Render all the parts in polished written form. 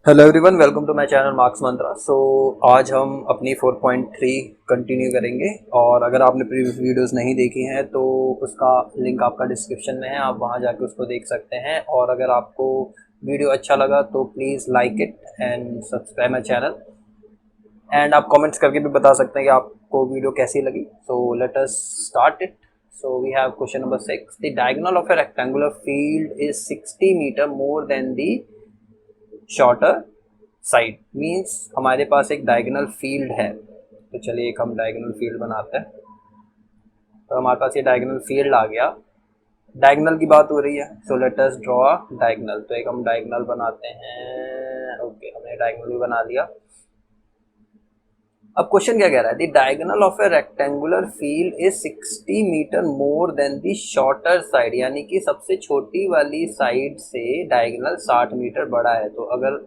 Hello everyone, welcome to my channel Marks Mantra. आज हम अपनी 4.3 कंटिन्यू करेंगे और अगर आपने प्रीवियस वीडियोस नहीं देखी हैं तो उसका लिंक आपका डिस्क्रिप्शन में है, आप वहां जाके उसको देख सकते हैं। और अगर आपको वीडियो अच्छा लगा तो please like it and subscribe my channel, and आप कमेंट्स करके भी बता सकते हैं कि आपको वीडियो कैसी लगी। So let us start it. So we have question number 6। The diagonal of a rectangular field is 60 metre more than the shorter side. Means हमारे पास एक डायगोनल फील्ड है, तो चलिए एक हम डायगोनल फील्ड बनाते हैं। तो हमारे पास ये डायगोनल फील्ड आ गया। डायगोनल की बात हो रही है, so let us draw diagonal. तो एक हम डायगोनल बनाते हैं। ओके, हमने डायगोनल भी बना लिया। अब क्वेश्चन क्या कह रहा है, the diagonal of a rectangular field is 60 metre more than the shorter side, यानी कि सबसे छोटी वाली साइड से डायगोनल 60 मीटर बड़ा है। तो अगर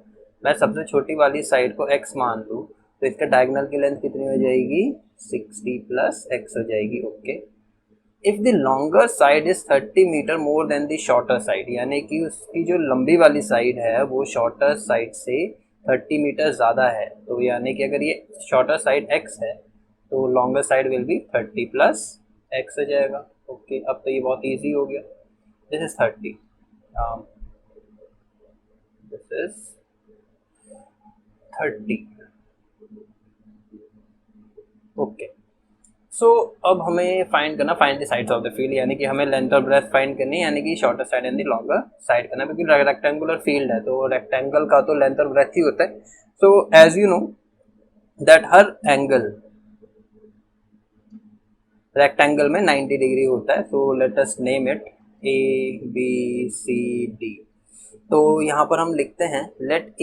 मैं सबसे छोटी वाली साइड को x मान लूँ तो इसका डायगोनल की लेंथ कितनी हो जाएगी, 60 प्लस x हो जाएगी। Okay, if the longer side is 30 metre more than the shorter side, यानी कि उसकी जो लंबी वाली साइड है वो शॉर्टर साइड से 30 मीटर ज़्यादा है। तो यानी कि अगर ये शॉर्टर साइड x है तो longer side will be 30 plus x हो जाएगा। ओके, अब तो ये बहुत ईजी हो गया। This is 30, this is 30। Okay, so अब हमें फाइंड करना, find the sides of the field, यानी कि हमें लेंथ और ब्रेथ फाइंड करनी है, यानी कि shorter side and the longer side करना, क्योंकि रेक्टेंगुलर फील्ड है तो रेक्टेंगल का तो लेंथ और ब्रेथ ही होता है। So as you know that हर एंगल रेक्टेंगल में 90 डिग्री होता है। So let us name it ABCD। तो यहाँ पर हम लिखते हैं let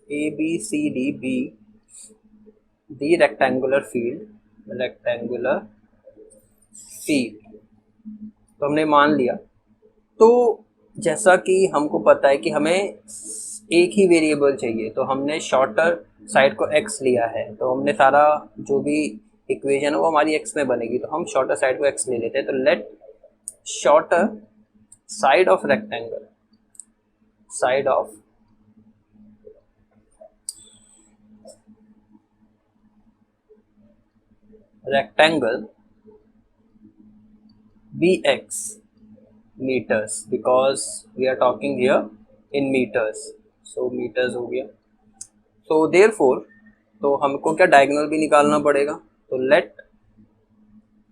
ABCD be the rectangular field. तो हमने मान लिया। तो जैसा कि हमको पता है कि हमें एक ही वेरिएबल चाहिए, तो हमने शॉर्टर साइड को x लिया है, तो हमने सारा जो भी इक्वेशन है वो हमारी x में बनेगी, तो हम शॉर्टर साइड को x ले लेते हैं। तो let shorter side of rectangle, side of rectangle be x meters, because we are talking here in meters, so meters हो गया। so therefore तो हमको क्या डायगोनल भी निकालना पड़ेगा। तो लेट,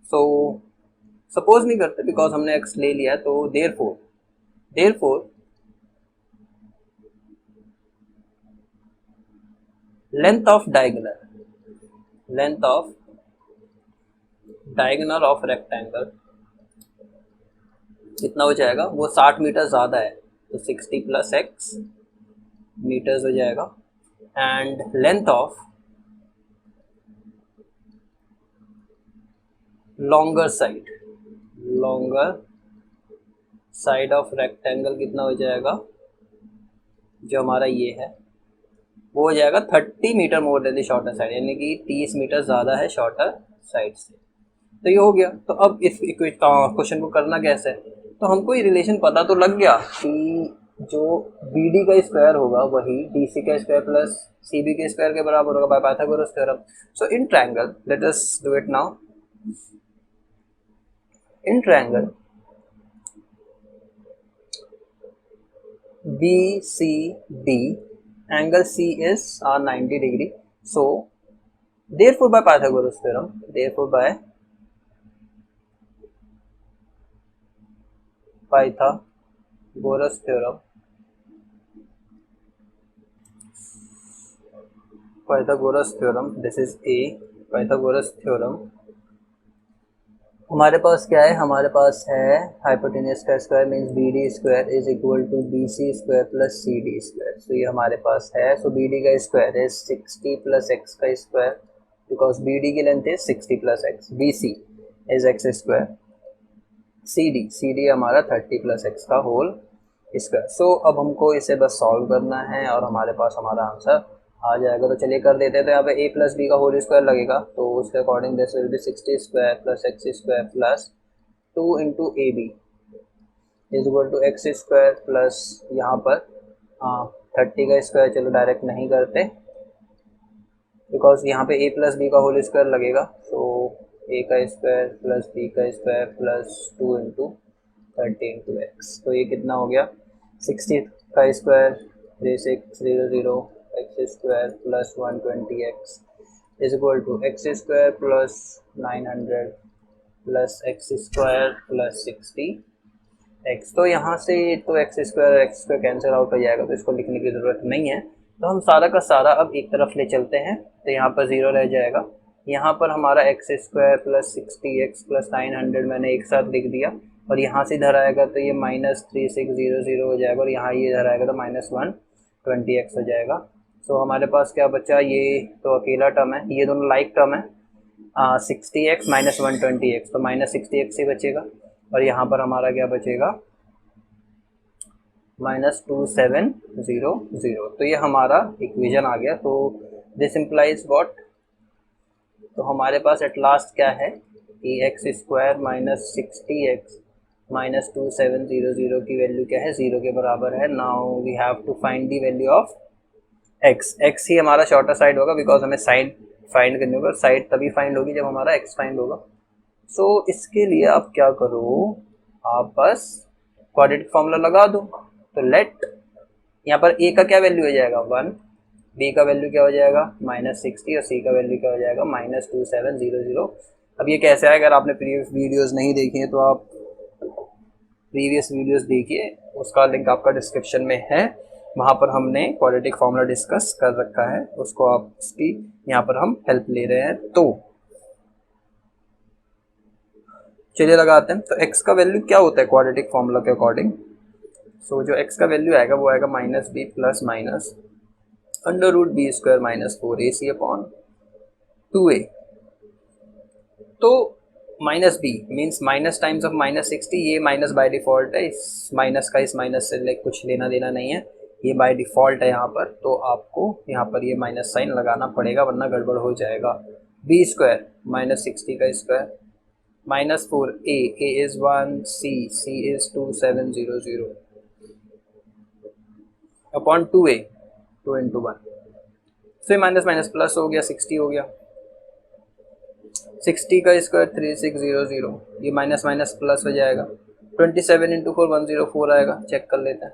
सो सपोज नहीं करते बिकॉज हमने एक्स ले लिया है, तो therefore length of diagonal of rectangle कितना हो जाएगा, वो 60 मीटर ज़्यादा है, तो 60 प्लस एक्स मीटर्स हो जाएगा। And length of longer side of rectangle कितना हो जाएगा, जो हमारा ये है वो हो जाएगा 30 metre more than the shorter side, यानी कि 30 मीटर ज़्यादा है शॉर्टर साइड से। तो ये हो गया। तो अब इस क्वेश्चन को करना कैसे है, तो हमको ये रिलेशन पता तो लग गया कि जो बी डी का स्क्वायर होगा वही डी सी का स्क्वायर प्लस सी बी के स्क्वायर के बराबर होगा by Pythagoras theorem. So in triangle, let us do it now. In triangle BCD, angle C is 90 degree. So therefore by Pythagoras theorem, Pythagoras theorem, this is A, Pythagoras theorem। हमारे पास क्या है, हमारे पास है hypotenuse का square means B D square is equal to B C square plus C D square. So ये हमारे पास है। सो बी डी का स्क्वायर इज 60 प्लस एक्स का स्क्वायर, बिकॉज बी डी की length is 60 plus x, B C is x square, C D हमारा 30 plus x का whole square. So अब हमको इसे बस सॉल्व करना है और हमारे पास हमारा आंसर आ जाएगा। तो चलिए कर देते हैं। तो यहाँ पे a प्लस बी का होल स्क्वायर लगेगा, तो उसके according this will be 60 square plus x square plus 2 into a b is equal to x square plus यहाँ पर 30 का स्क्वायर चलो डायरेक्ट नहीं करते, बिकॉज यहाँ पे a प्लस बी का होल स्क्वायर लगेगा। सो a का स्क्वायर प्लस b का square plus 2 into 30 into x, तो ये कितना हो गया 60 का square 3600 x square plus 120 x is equal to x square plus 900 plus x square plus 60 x. तो यहाँ से तो एक्स स्क्वायर कैंसिल आउट हो जाएगा, तो इसको लिखने की ज़रूरत नहीं है। तो हम सारा का सारा अब एक तरफ ले चलते हैं, तो यहाँ पर 0 रह जाएगा। यहाँ पर हमारा x square plus 60 x plus 900 मैंने एक साथ लिख दिया, और यहाँ से इधर आएगा तो ये -3600 हो जाएगा, और यहाँ ये इधर आएगा तो -120 एक्स हो जाएगा। तो हमारे पास क्या बचा, ये तो अकेला टर्म है, ये दोनों लाइक टर्म है। 60x माइनस 120x, तो -60x ही बचेगा, और यहाँ पर हमारा क्या बचेगा -2700। तो ये हमारा इक्वेशन आ गया। तो दिस इम्प्लाइज व्हाट, तो हमारे पास एट लास्ट क्या है कि x square minus 60x minus 2700 की वैल्यू क्या है, 0 के बराबर है। Now we have to find the value of x. X ही हमारा शॉर्टर साइड होगा, बिकॉज हमें साइड फाइंड करनी होगा, साइड तभी फाइंड होगी जब हमारा एक्स फाइंड होगा। सो इसके लिए आप क्या करो, आप बस क्वाड्रेटिक फॉर्मूला लगा दो। तो लेट यहाँ पर a का क्या वैल्यू हो जाएगा 1, b का वैल्यू क्या हो जाएगा -60, और c का वैल्यू क्या हो जाएगा -2700। अब ये कैसे है, अगर आपने प्रीवियस वीडियोस नहीं देखी हैं तो आप प्रीवियस वीडियोस देखिए, उसका लिंक आपका डिस्क्रिप्शन में है। वहाँ पर हमने क्वाड्रेटिक फॉर्मूला डिस्कस कर रखा है, उसको आप उसकी यहाँ पर हम हेल्प ले रहे हैं। तो चलिए लगाते हैं। तो x का वैल्यू क्या होता है क्वाड्रेटिक फॉर्मूला के अकॉर्डिंग, सो जो x का वैल्यू आएगा वो आएगा -b plus minus √b² minus 4ac upon 2a। तो -b means minus times of -60, ये माइनस बाय डिफॉल्ट है, इस माइनस का इस माइनस से कुछ लेना देना नहीं है, ये बाय डिफॉल्ट है यहाँ पर। तो आपको यहाँ पर ये माइनस साइन लगाना पड़ेगा, वरना गड़बड़ हो जाएगा। b² -60 का square -4a, a is 1, c is 2700 upon 2a 2 into 1, फिर माइनस माइनस प्लस हो गया 60 हो गया, 60 का स्क्वायर 3600, ये माइनस माइनस प्लस हो जाएगा। 27 इंटू 4 104 आएगा, चेक कर लेते हैं।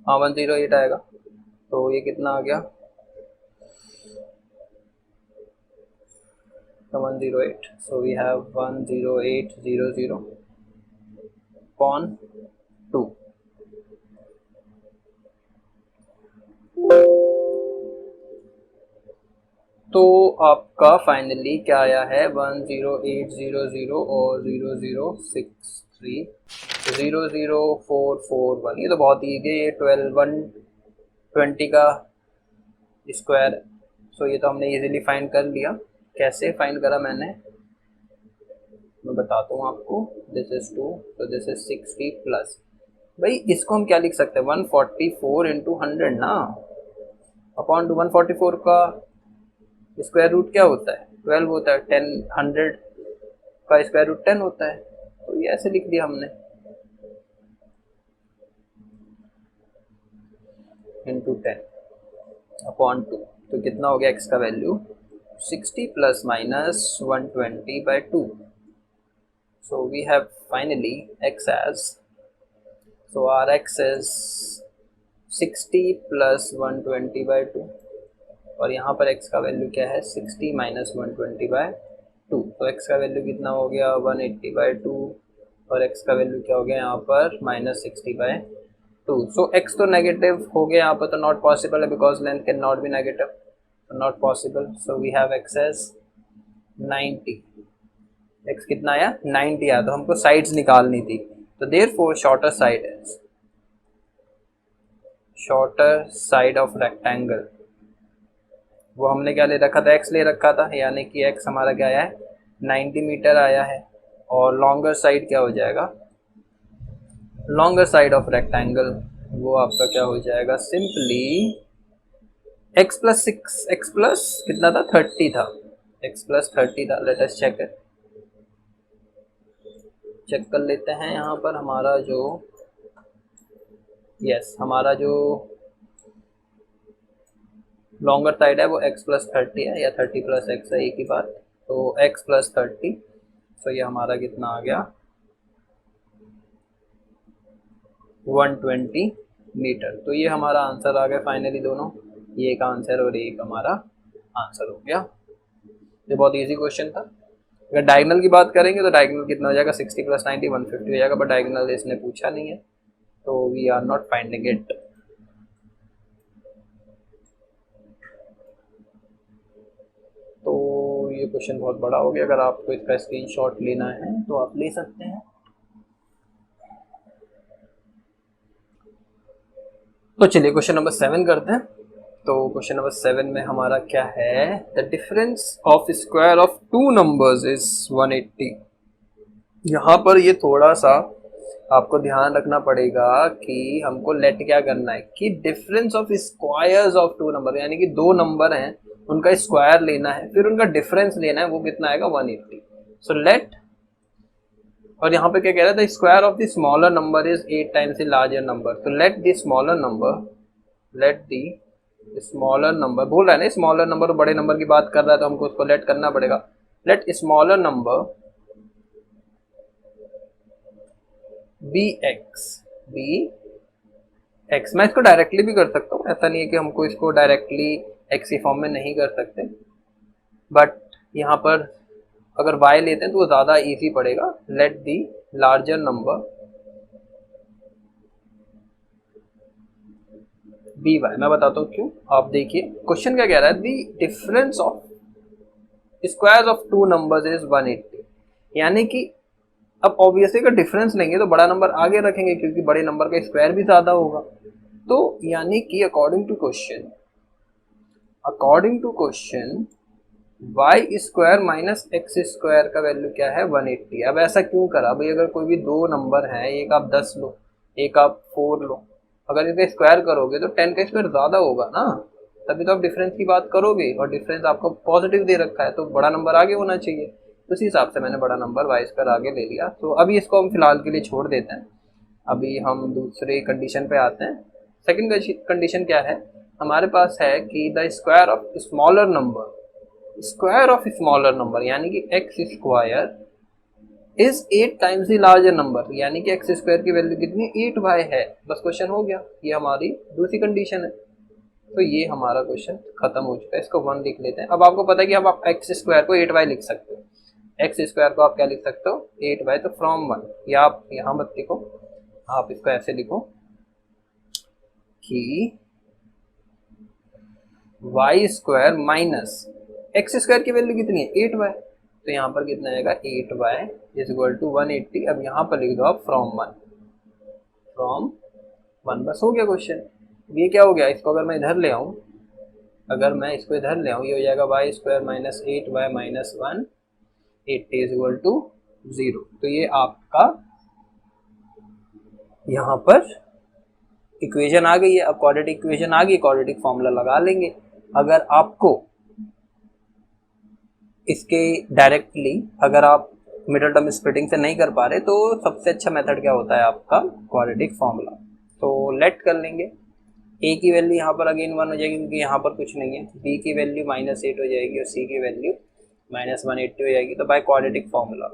हाँ 108 आएगा, तो ये कितना आ गया, तो 108। So we have 10800 upon 2। तो आपका फाइनली क्या आया है 10800 और 0063 00441। ये तो बहुत ईजी है, 120 का स्क्वायर। सो ये तो हमने इजीली फाइंड कर लिया। कैसे फाइंड करा मैंने, मैं बताता हूँ आपको। दिस इज 2, तो दिस इज 60 प्लस, भाई इसको हम क्या लिख सकते हैं 144 इंटू 100 ना, अपॉन टू 144 का स्क्वायर रूट क्या होता है 12 होता है, 10 100 का स्क्वायर रूट 10 होता है। तो ये ऐसे लिख दिया हमने इंटू 10 अपॉन 2। तो कितना हो गया एक्स का value 60 plus minus 120/2। So we have finally x as, so our x is 60 plus 120/2, और यहाँ पर x का वैल्यू क्या है 60 माइनस 120/2। तो x का वैल्यू कितना हो गया 180/2, और x का वैल्यू क्या हो गया यहाँ पर -60/2। सो x तो नेगेटिव हो गया यहाँ पर, तो नॉट पॉसिबल है, because length can not be negative, तो not possible. So we have x as 90। x कितना आया 90 आया, तो हमको साइड्स निकालनी थी, तो therefore shorter side of rectangle, वो हमने क्या ले रखा था x ले रखा था, यानी कि x हमारा क्या आया है 90 मीटर आया है। और लॉन्गर साइड क्या हो जाएगा, लॉन्गर साइड ऑफ रेक्टेंगल वो आपका क्या हो जाएगा simply x plus 6, x plus कितना था 30 था, x प्लस 30 था। लेट अस चेक कर लेते हैं यहाँ पर हमारा जो हमारा जो लॉन्गर साइड है वो x+30 है या 30+x है, एक ही बात। तो x+30, तो ये हमारा कितना आ गया 120 मीटर। तो ये हमारा आंसर आ गया फाइनली दोनों, ये एक आंसर और एक हमारा आंसर हो गया। ये बहुत इजी क्वेश्चन था। अगर डायगोनल की बात करेंगे तो डायगोनल कितना हो जाएगा 60+90 150 हो जाएगा, बट डायगोनल इसने पूछा नहीं है, तो we are not finding it. तो ये क्वेश्चन बहुत बड़ा हो गया, अगर आपको इसका स्क्रीनशॉट लेना है तो आप ले सकते हैं। तो चलिए क्वेश्चन नंबर 7 करते हैं। तो क्वेश्चन नंबर 7 में हमारा क्या है, the difference of square of two numbers is 180। यहाँ पर ये थोड़ा सा आपको ध्यान रखना पड़ेगा कि हमको लेट क्या करना है कि difference of squares of two number, यानी कि दो नंबर हैं उनका स्क्वायर लेना है, फिर उनका डिफरेंस लेना है, वो कितना आएगा 180। सो लेट, और यहाँ पे क्या कह रहा है, the square of the smaller number is 8 times the larger number. तो let the smaller number, let the smaller number बोल रहा है ना, स्मॉलर नंबर बड़े नंबर की बात कर रहा है, तो हमको उसको लेट करना पड़ेगा। Let smaller number be x, be x. मैं इसको डायरेक्टली भी कर सकता हूँ, ऐसा नहीं है कि हमको इसको डायरेक्टली एक्स की फॉर्म में नहीं कर सकते, बट यहाँ पर अगर y लेते हैं तो वो ज़्यादा इजी पड़ेगा। Let the larger number be y, मैं बताता हूँ क्यों। आप देखिए क्वेश्चन क्या कह रहा है, दी difference of square of two numbers is 180, यानी कि अब ऑब्वियसली अगर डिफरेंस लेंगे तो बड़ा नंबर आगे रखेंगे क्योंकि बड़े नंबर का स्क्वायर भी ज़्यादा होगा। तो यानी कि according to question, according to question y square minus x square का वैल्यू क्या है 180। अब ऐसा क्यों करा भाई, अगर कोई भी दो नंबर है, एक आप 10 लो एक आप 4 लो, अगर इनका स्क्वायर करोगे तो 10 का स्क्वायर ज़्यादा होगा ना, तभी तो आप डिफरेंस की बात करोगे, और डिफरेंस आपको पॉजिटिव दे रखा है तो बड़ा नंबर आगे होना चाहिए। तो उसी हिसाब से मैंने बड़ा नंबर वाई स्क्वायर आगे ले लिया। तो अभी इसको हम फिलहाल के लिए छोड़ देते हैं, अभी हम दूसरे कंडीशन पे आते हैं। सेकंड कंडीशन क्या है, हमारे पास है कि the square of smaller number, square of smaller number यानी कि x square is 8 times the larger number, यानी कि एक्स स्क्वायर की वैल्यू कितनी 8y है। बस क्वेश्चन हो गया, ये हमारी दूसरी कंडीशन है। तो ये हमारा क्वेश्चन खत्म हो चुका है, इसको 1 लिख लेते हैं। अब आपको पता है कि अब आप एक्स स्क्वायर को 8y लिख सकते हो, एक्स स्क्वायर को आप क्या लिख सकते हो 8y। तो फ्रॉम 1, या आप यहाँ मत लिखो, आप इसको ऐसे लिखो कि y square minus x square की वैल्यू कितनी है 8y, तो यहाँ पर कितना आएगा 8y इज इक्वल टू 180। अब यहाँ पर लिख दो आप फ्रॉम 1, फ्रॉम 1, बस हो गया क्वेश्चन। ये क्या हो गया, इसको अगर मैं इधर ले आऊँ, अगर मैं इसको इधर ले आऊँ, ये हो जाएगा y square minus 8y minus 1 80 is equal to 0। तो ये आपका यहाँ पर इक्वेशन आ गई है। अब क्वाड्रेटिक इक्वेशन आ गई, क्वाड्रेटिक फॉर्मूला लगा लेंगे। अगर आपको इसके डायरेक्टली, अगर आप मिडल टर्म स्प्लिटिंग से नहीं कर पा रहे तो सबसे अच्छा मेथड क्या होता है आपका क्वाड्रेटिक फॉर्मूला। तो लेट कर लेंगे, ए की वैल्यू यहाँ पर अगेन 1 हो जाएगी क्योंकि यहाँ पर कुछ नहीं है, बी की वैल्यू -8 हो जाएगी और सी की वैल्यू -180 हो जाएगी। तो bye quadratic formula,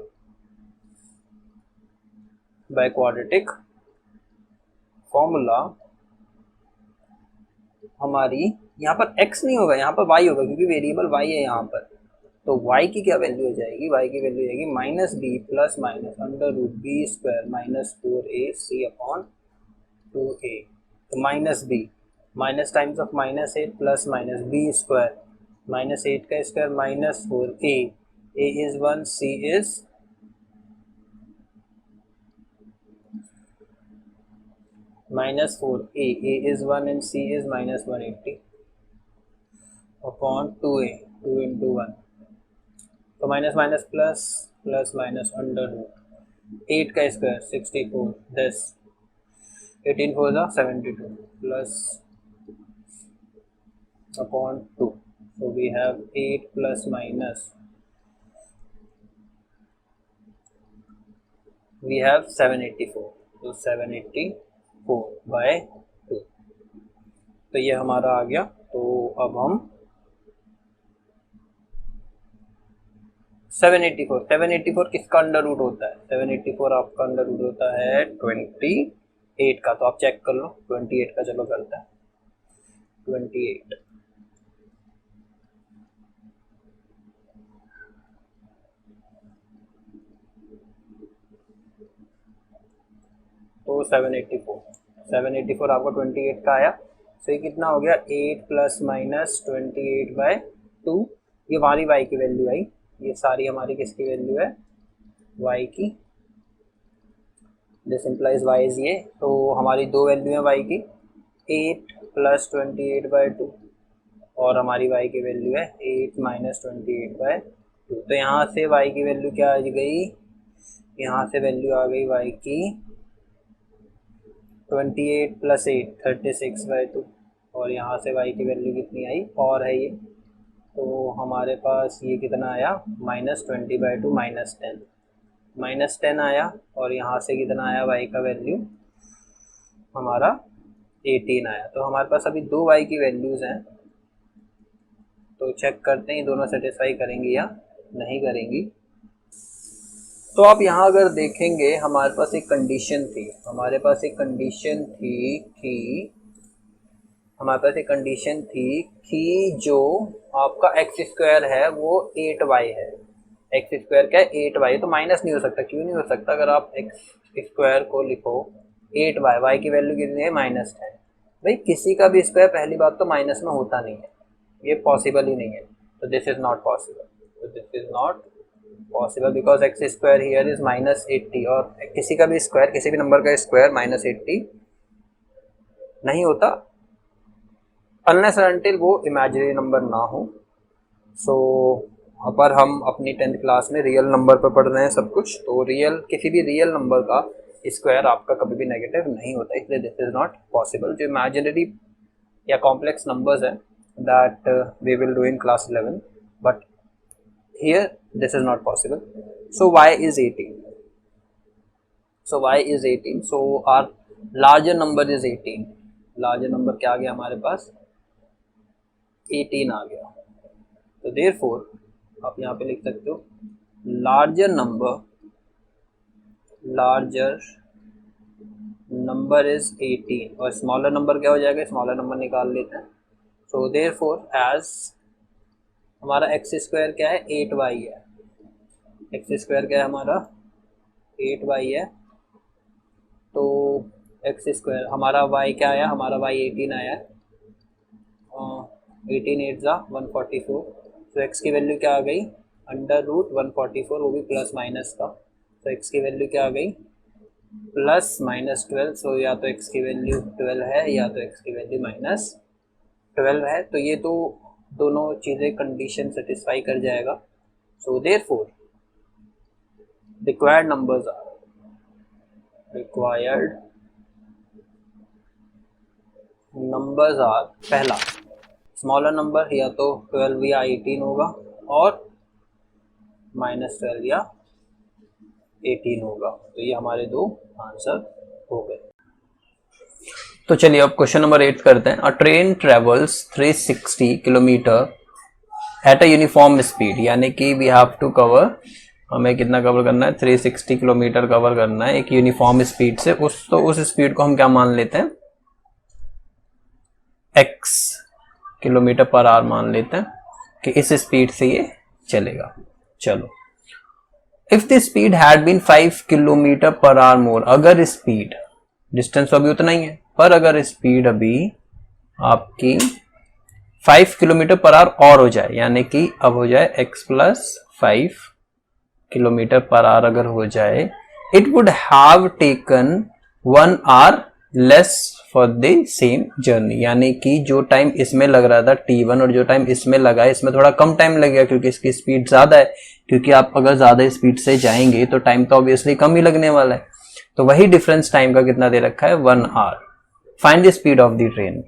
bye quadratic formula हमारी यहाँ पर x नहीं होगा, यहाँ पर y होगा क्योंकि वेरिएबल y है यहाँ पर। तो y की क्या वैल्यू हो जाएगी, y की वैल्यू हो जाएगी -b plus minus under root b square minus 4ac upon 2a। तो -b minus times of -8 plus minus b square -8 का square minus 4a, a is 1, c is -4a, a is 1 and c is -180 upon 2a, 2 into 1। तो minus minus plus, plus minus under root 8 का square 64, 10, 18 4 जा 72 plus upon 2। so we have 8 plus minus, we have 784, so 784 by 2। तो ये हमारा आ गया। तो अब हम 784 किसका अंडर रूट होता है? 784 आपका अंडर रूट होता है 28 का। तो आप चेक कर लो 28 का, चलो करते हैं 28। तो 784 आपका 28 का आया। तो ये कितना हो गया? 8 प्लस माइनस 28/2। ये हमारी y की वैल्यू आई। ये सारी हमारी किसकी वैल्यू है? y की। दिस इम्प्लाइज y इज ये। तो हमारी दो वैल्यू है y की, 8 प्लस 28/2 और हमारी y की वैल्यू है 8 माइनस 28/2। तो यहाँ से y की वैल्यू क्या आ गई? यहाँ से वैल्यू आ गई y की 28 प्लस 8 36/2 और यहाँ से y की वैल्यू कितनी आई? और है ये, तो हमारे पास ये कितना आया? -20/2 -10 आया। और यहाँ से कितना आया? y का वैल्यू हमारा 18 आया। तो हमारे पास अभी दो y की वैल्यूज़ हैं, तो चेक करते हैं ये दोनों सेटिस्फाई करेंगी या नहीं करेंगी। तो आप यहाँ अगर देखेंगे हमारे पास एक कंडीशन थी, कि जो आपका एक्स स्क्वायर है वो 8y है। एक्स स्क्वायर क्या है? 8y। तो माइनस नहीं हो सकता। क्यों नहीं हो सकता? अगर आप एक्स स्क्वायर को लिखो 8y, y की वैल्यू कितनी है? -10। भाई किसी का भी स्क्वायर पहली बात तो माइनस में होता नहीं है, ये पॉसिबल ही नहीं है। तो this is not possible because x square here is -80 और किसी का भी स्क्वायर, किसी भी नंबर का स्क्वायर -80 नहीं होता अनलेस अनटिल वो इमेजिनरी नंबर ना हो। सो पर हम अपनी 10th क्लास में रियल नंबर पर पढ़ रहे हैं सब कुछ, तो किसी भी रियल नंबर का स्क्वायर आपका कभी भी नेगेटिव नहीं होता, इसलिए दिस इज नॉट पॉसिबल। जो इमेजिनरी या कॉम्प्लेक्स नंबर्स हैं that we will do in class 11, but here this is not possible. So y is 18. So our larger number is 18. larger number क्या आ गया हमारे पास? 18 आ गया। तो therefore आप यहाँ पे लिख सकते हो larger number is 18 और smaller number क्या हो जाएगा? smaller number निकाल लेते हैं। So therefore as हमारा एक्स स्क्वायर क्या है? 8y है। एक्स स्क्वायर क्या है हमारा? 8y है। तो एक्स स्क्वायर हमारा y क्या आया? हमारा y 18 आया। 18 8 ज़ा 144। तो x की वैल्यू क्या आ गई? √144, वो भी प्लस माइनस का। तो x की वैल्यू क्या आ गई? +-12। सो या तो x की वैल्यू 12 है या तो x की वैल्यू -12 है। तो ये तो दोनों चीज़ें कंडीशन सेटिस्फाई कर जाएगा। So therefore required numbers are पहला स्मॉलर नंबर या तो 12 या 18 होगा और -12 या 18 होगा। तो ये हमारे दो आंसर हो गए। तो चलिए अब क्वेश्चन नंबर 8 करते हैं। अ train travels 360 kilometre at a uniform speed, यानी कि वी हैव टू कवर, हमें कितना कवर करना है? 360 किलोमीटर कवर करना है एक यूनिफॉर्म स्पीड से। उस स्पीड को हम क्या मान लेते हैं? x किलोमीटर पर आवर मान लेते हैं कि इस स्पीड से ये चलेगा। चलो, if the speed had been 5 kilometre per hour more, अगर स्पीड, डिस्टेंस अभी उतना ही है पर अगर स्पीड अभी आपकी 5 किलोमीटर पर आवर और हो जाए, यानी कि अब हो जाए x plus 5 kilometre per our अगर हो जाए, it would have taken 1 hour less for the same journey, यानी कि जो टाइम इसमें लग रहा था t1 और जो टाइम इसमें लगा है इसमें थोड़ा कम टाइम लगेगा क्योंकि इसकी स्पीड ज्यादा है। क्योंकि आप अगर ज्यादा स्पीड से जाएंगे तो टाइम तो ऑब्वियसली कम ही लगने वाला है। तो वही डिफरेंस टाइम का कितना दे रखा है? 1 hour. Find the speed of the train.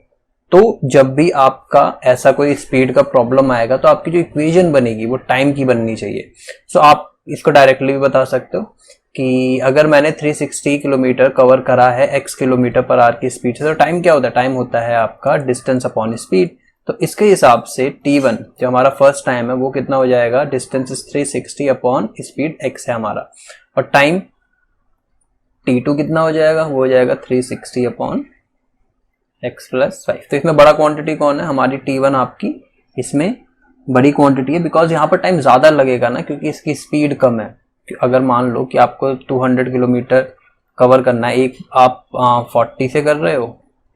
तो जब भी आपका ऐसा कोई स्पीड का प्रॉब्लम आएगा तो आपकी जो इक्वेशन बनेगी वो टाइम की बननी चाहिए। सो आप इसको डायरेक्टली भी बता सकते हो कि अगर मैंने 360 किलोमीटर कवर करा है x किलोमीटर पर आवर की स्पीड से, तो टाइम क्या होता है? टाइम होता है आपका डिस्टेंस अपॉन स्पीड। तो इसके हिसाब से t1 जो हमारा फर्स्ट टाइम है वो कितना हो जाएगा? Distance is 360 upon speed x है हमारा, और टाइम t2 कितना हो जाएगा? वो हो जाएगा 360 अपॉन x प्लस 5। तो इसमें बड़ा क्वांटिटी कौन है? हमारी t1 आपकी इसमें बड़ी क्वांटिटी है, बिकॉज यहाँ पर टाइम ज़्यादा लगेगा ना, क्योंकि इसकी स्पीड कम है। अगर मान लो कि आपको 200 किलोमीटर कवर करना है, एक आप 40 से कर रहे हो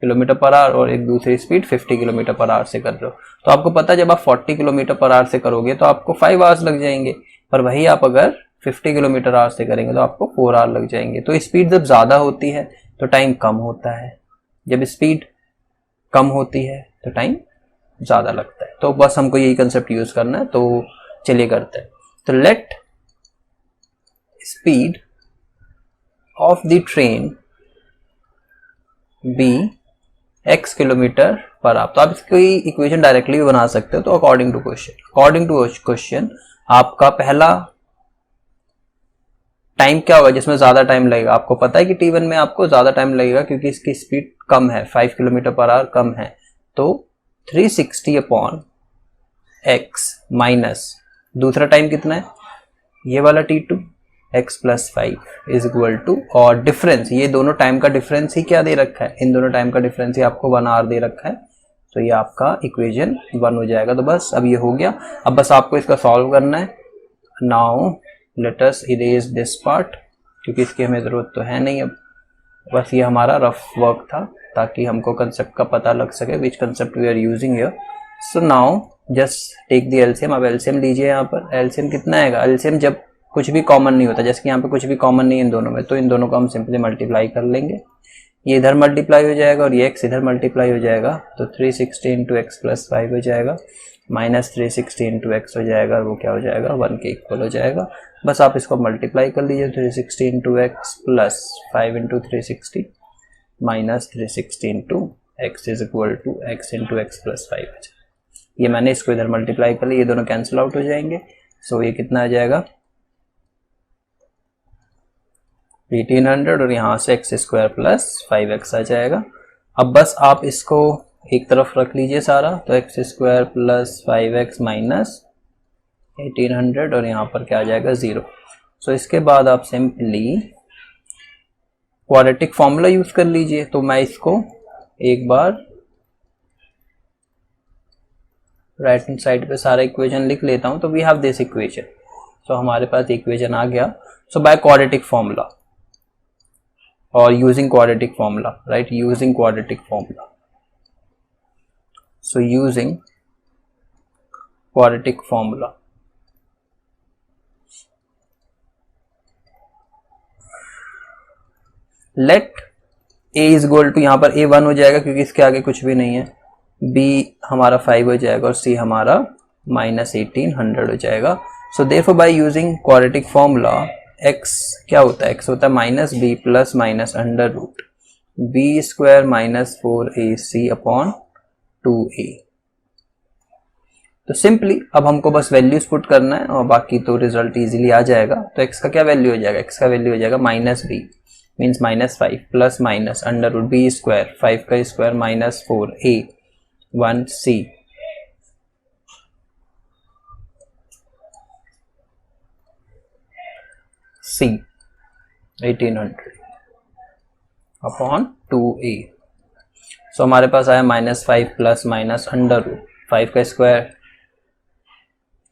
किलोमीटर पर आवर और एक दूसरी स्पीड 50 किलोमीटर पर आवर से कर रहे हो, तो आपको पता है जब आप 40 किलोमीटर पर आवर से करोगे तो आपको 5 आवर्स लग जाएंगे, पर वही आप अगर 50 किलोमीटर आवर से करेंगे तो आपको 4 आवर लग जाएंगे। तो स्पीड जब ज़्यादा होती है तो टाइम कम होता है, जब स्पीड कम होती है तो टाइम ज़्यादा लगता है। तो बस हमको यही कंसेप्ट यूज़ करना है, तो चलिए करते हैं। तो let speed of the train be x kilometre per hour. तो आप इसकी इक्वेशन डायरेक्टली भी बना सकते हो। तो अकॉर्डिंग टू क्वेश्चन आपका पहला टाइम क्या होगा जिसमें ज्यादा टाइम लगेगा? आपको पता है कि t1 में आपको ज्यादा टाइम लगेगा क्योंकि इसकी स्पीड कम है, 5 किलोमीटर पर आवर कम है। तो 360 अपॉन x माइनस दूसरा टाइम कितना है? ये वाला t2 x plus 5 is equal to, और डिफरेंस, ये दोनों टाइम का डिफरेंस ही क्या दे रखा है? इन दोनों टाइम का डिफरेंस ही आपको 1 आवर दे रखा है। तो ये आपका इक्वेशन 1 हो जाएगा। तो बस अब ये हो गया। अब बस आपको इसका सॉल्व करना है। Now let us erase this part, क्योंकि इसकी हमें ज़रूरत तो है नहीं अब। बस ये हमारा रफ वर्क था ताकि हमको कंसेप्ट का पता लग सके, which concept we are using here. So now just take the LCM. अब एलसीएम लीजिए। यहाँ पर एलसीएम कितना आएगा? एलसीएम जब कुछ भी कॉमन नहीं होता, जैसे कि यहाँ पे कुछ भी कॉमन नहीं है इन दोनों में, तो इन दोनों को हम सिंपली मल्टीप्लाई कर लेंगे। ये इधर मल्टीप्लाई हो जाएगा और ये x इधर मल्टीप्लाई हो जाएगा। तो 360 इंटू एक्स प्लस 5 हो जाएगा, माइनस 360 इंटू एक्स हो जाएगा, और वो क्या हो जाएगा? 1 के इक्वल हो जाएगा। बस आप इसको मल्टीप्लाई कर लीजिए। 360 into x plus 5 into 360 minus 360 into x is equal to x into x plus 5। ये मैंने इसको इधर मल्टीप्लाई कर लिया, ये दोनों कैंसिल आउट हो जाएंगे। सो ये कितना आ जाएगा? 1800, और यहाँ से एक्स स्क्वायर प्लस 5x आ जाएगा। अब बस आप इसको एक तरफ रख लीजिए सारा। तो x square plus 5x minus 1800, और यहाँ पर क्या आ जाएगा? 0। सो इसके बाद आप सिंपली क्वाड्रेटिक फॉर्मूला यूज कर लीजिए। तो मैं इसको एक बार राइट हैंड साइड पे सारा इक्वेशन लिख लेता हूँ। तो वी हैव दिस इक्वेशन। सो हमारे पास इक्वेशन आ गया। So by quadratic formula or using quadratic formula, right? Using quadratic formula. So using quadratic formula, let a is equal to, यहाँ पर a 1 हो जाएगा क्योंकि इसके आगे कुछ भी नहीं है, b हमारा 5 हो जाएगा, और c हमारा माइनस 1800 हो जाएगा। So therefore by using quadratic formula x क्या होता है? x होता है minus b plus minus under root b square minus 4ac upon 2a। तो सिंपली अब हमको बस वैल्यूज पुट करना है और बाकी तो रिजल्ट इजीली आ जाएगा। तो x का क्या वैल्यू हो जाएगा? x का वैल्यू हो जाएगा minus b means minus 5 plus minus under root b square 5 का square minus 4a 1c C 1800 upon 2a। So हमारे पास आया minus 5 plus minus under root 5 का स्क्वायर,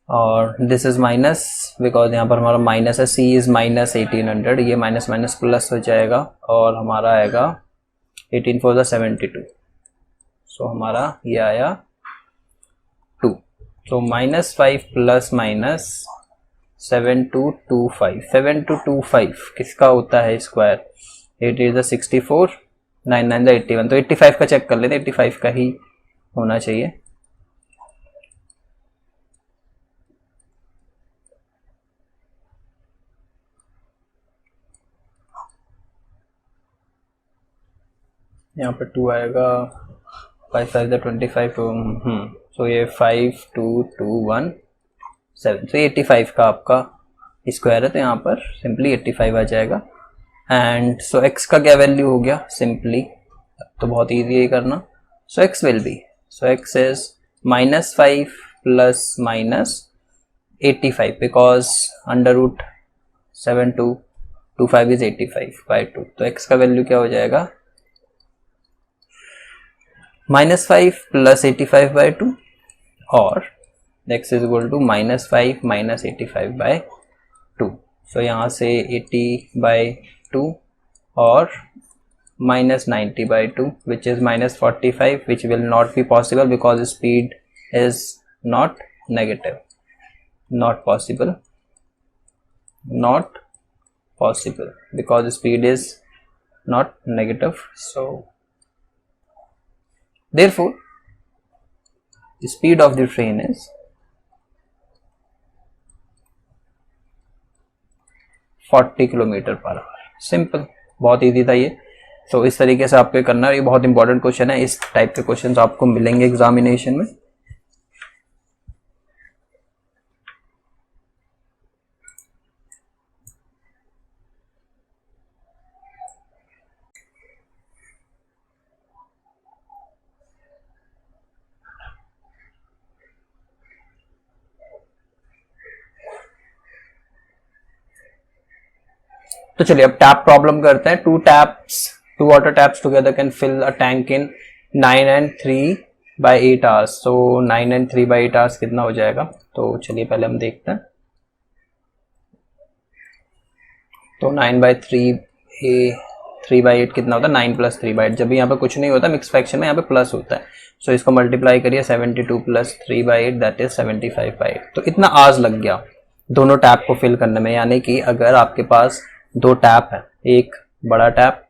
और दिस इज माइनस बिकॉज यहाँ पर हमारा माइनस है। C इज माइनस 1800, ये माइनस माइनस प्लस हो जाएगा और हमारा आएगा 18 4 72। सो हमारा ये आया 2। सो माइनस 5 प्लस माइनस 7225 किसका होता है स्क्वायर? 8 इज 64, 9 9 81। तो 85 का चेक कर लेते, 85 का ही होना चाहिए। यहाँ पे 2 आएगा, 5 5 25। सो ये 5 2 2 1 7। तो 85 का आपका स्क्वायर है तो यहाँ पर सिंपली 85 आ जाएगा। एंड सो x का क्या वैल्यू हो गया, सिंपली तो बहुत ईजी है करना। So x will be, so x is -5 plus -85 because under root 7225 is 85/2। तो x का वैल्यू क्या हो जाएगा, -5 प्लस 85/2 और x is equal to -5 minus 85/2। So यहाँ से 80/2 और -90/2 which is -45, which will not be possible because speed is not negative, not possible because speed is not negative. So therefore the speed of the train is 40 km/h। Simple, बहुत easy था ये। तो इस तरीके से आपको करना है, ये बहुत इंपॉर्टेंट क्वेश्चन है। इस टाइप के क्वेश्चन आपको मिलेंगे एग्जामिनेशन में। तो चलिए अब टैप प्रॉब्लम करते हैं। Two water taps together can fill a tank in 9 and 3/8 hours। So 9 and 3/8 hours कितना हो जाएगा, तो चलिए पहले हम देखते हैं। तो 3/8 कितना होता है, 9 + 3/8। जब भी यहाँ पे कुछ नहीं होता मिक्स फ्रैक्शन में, यहाँ पे प्लस होता है। सो इसको मल्टीप्लाई करिए, 72 + 3/8 दैट इज 75/8। तो इतना आवर्स लग गया दोनों टैप को फिल करने में। यानी कि अगर आपके पास दो टैप है, एक बड़ा टैप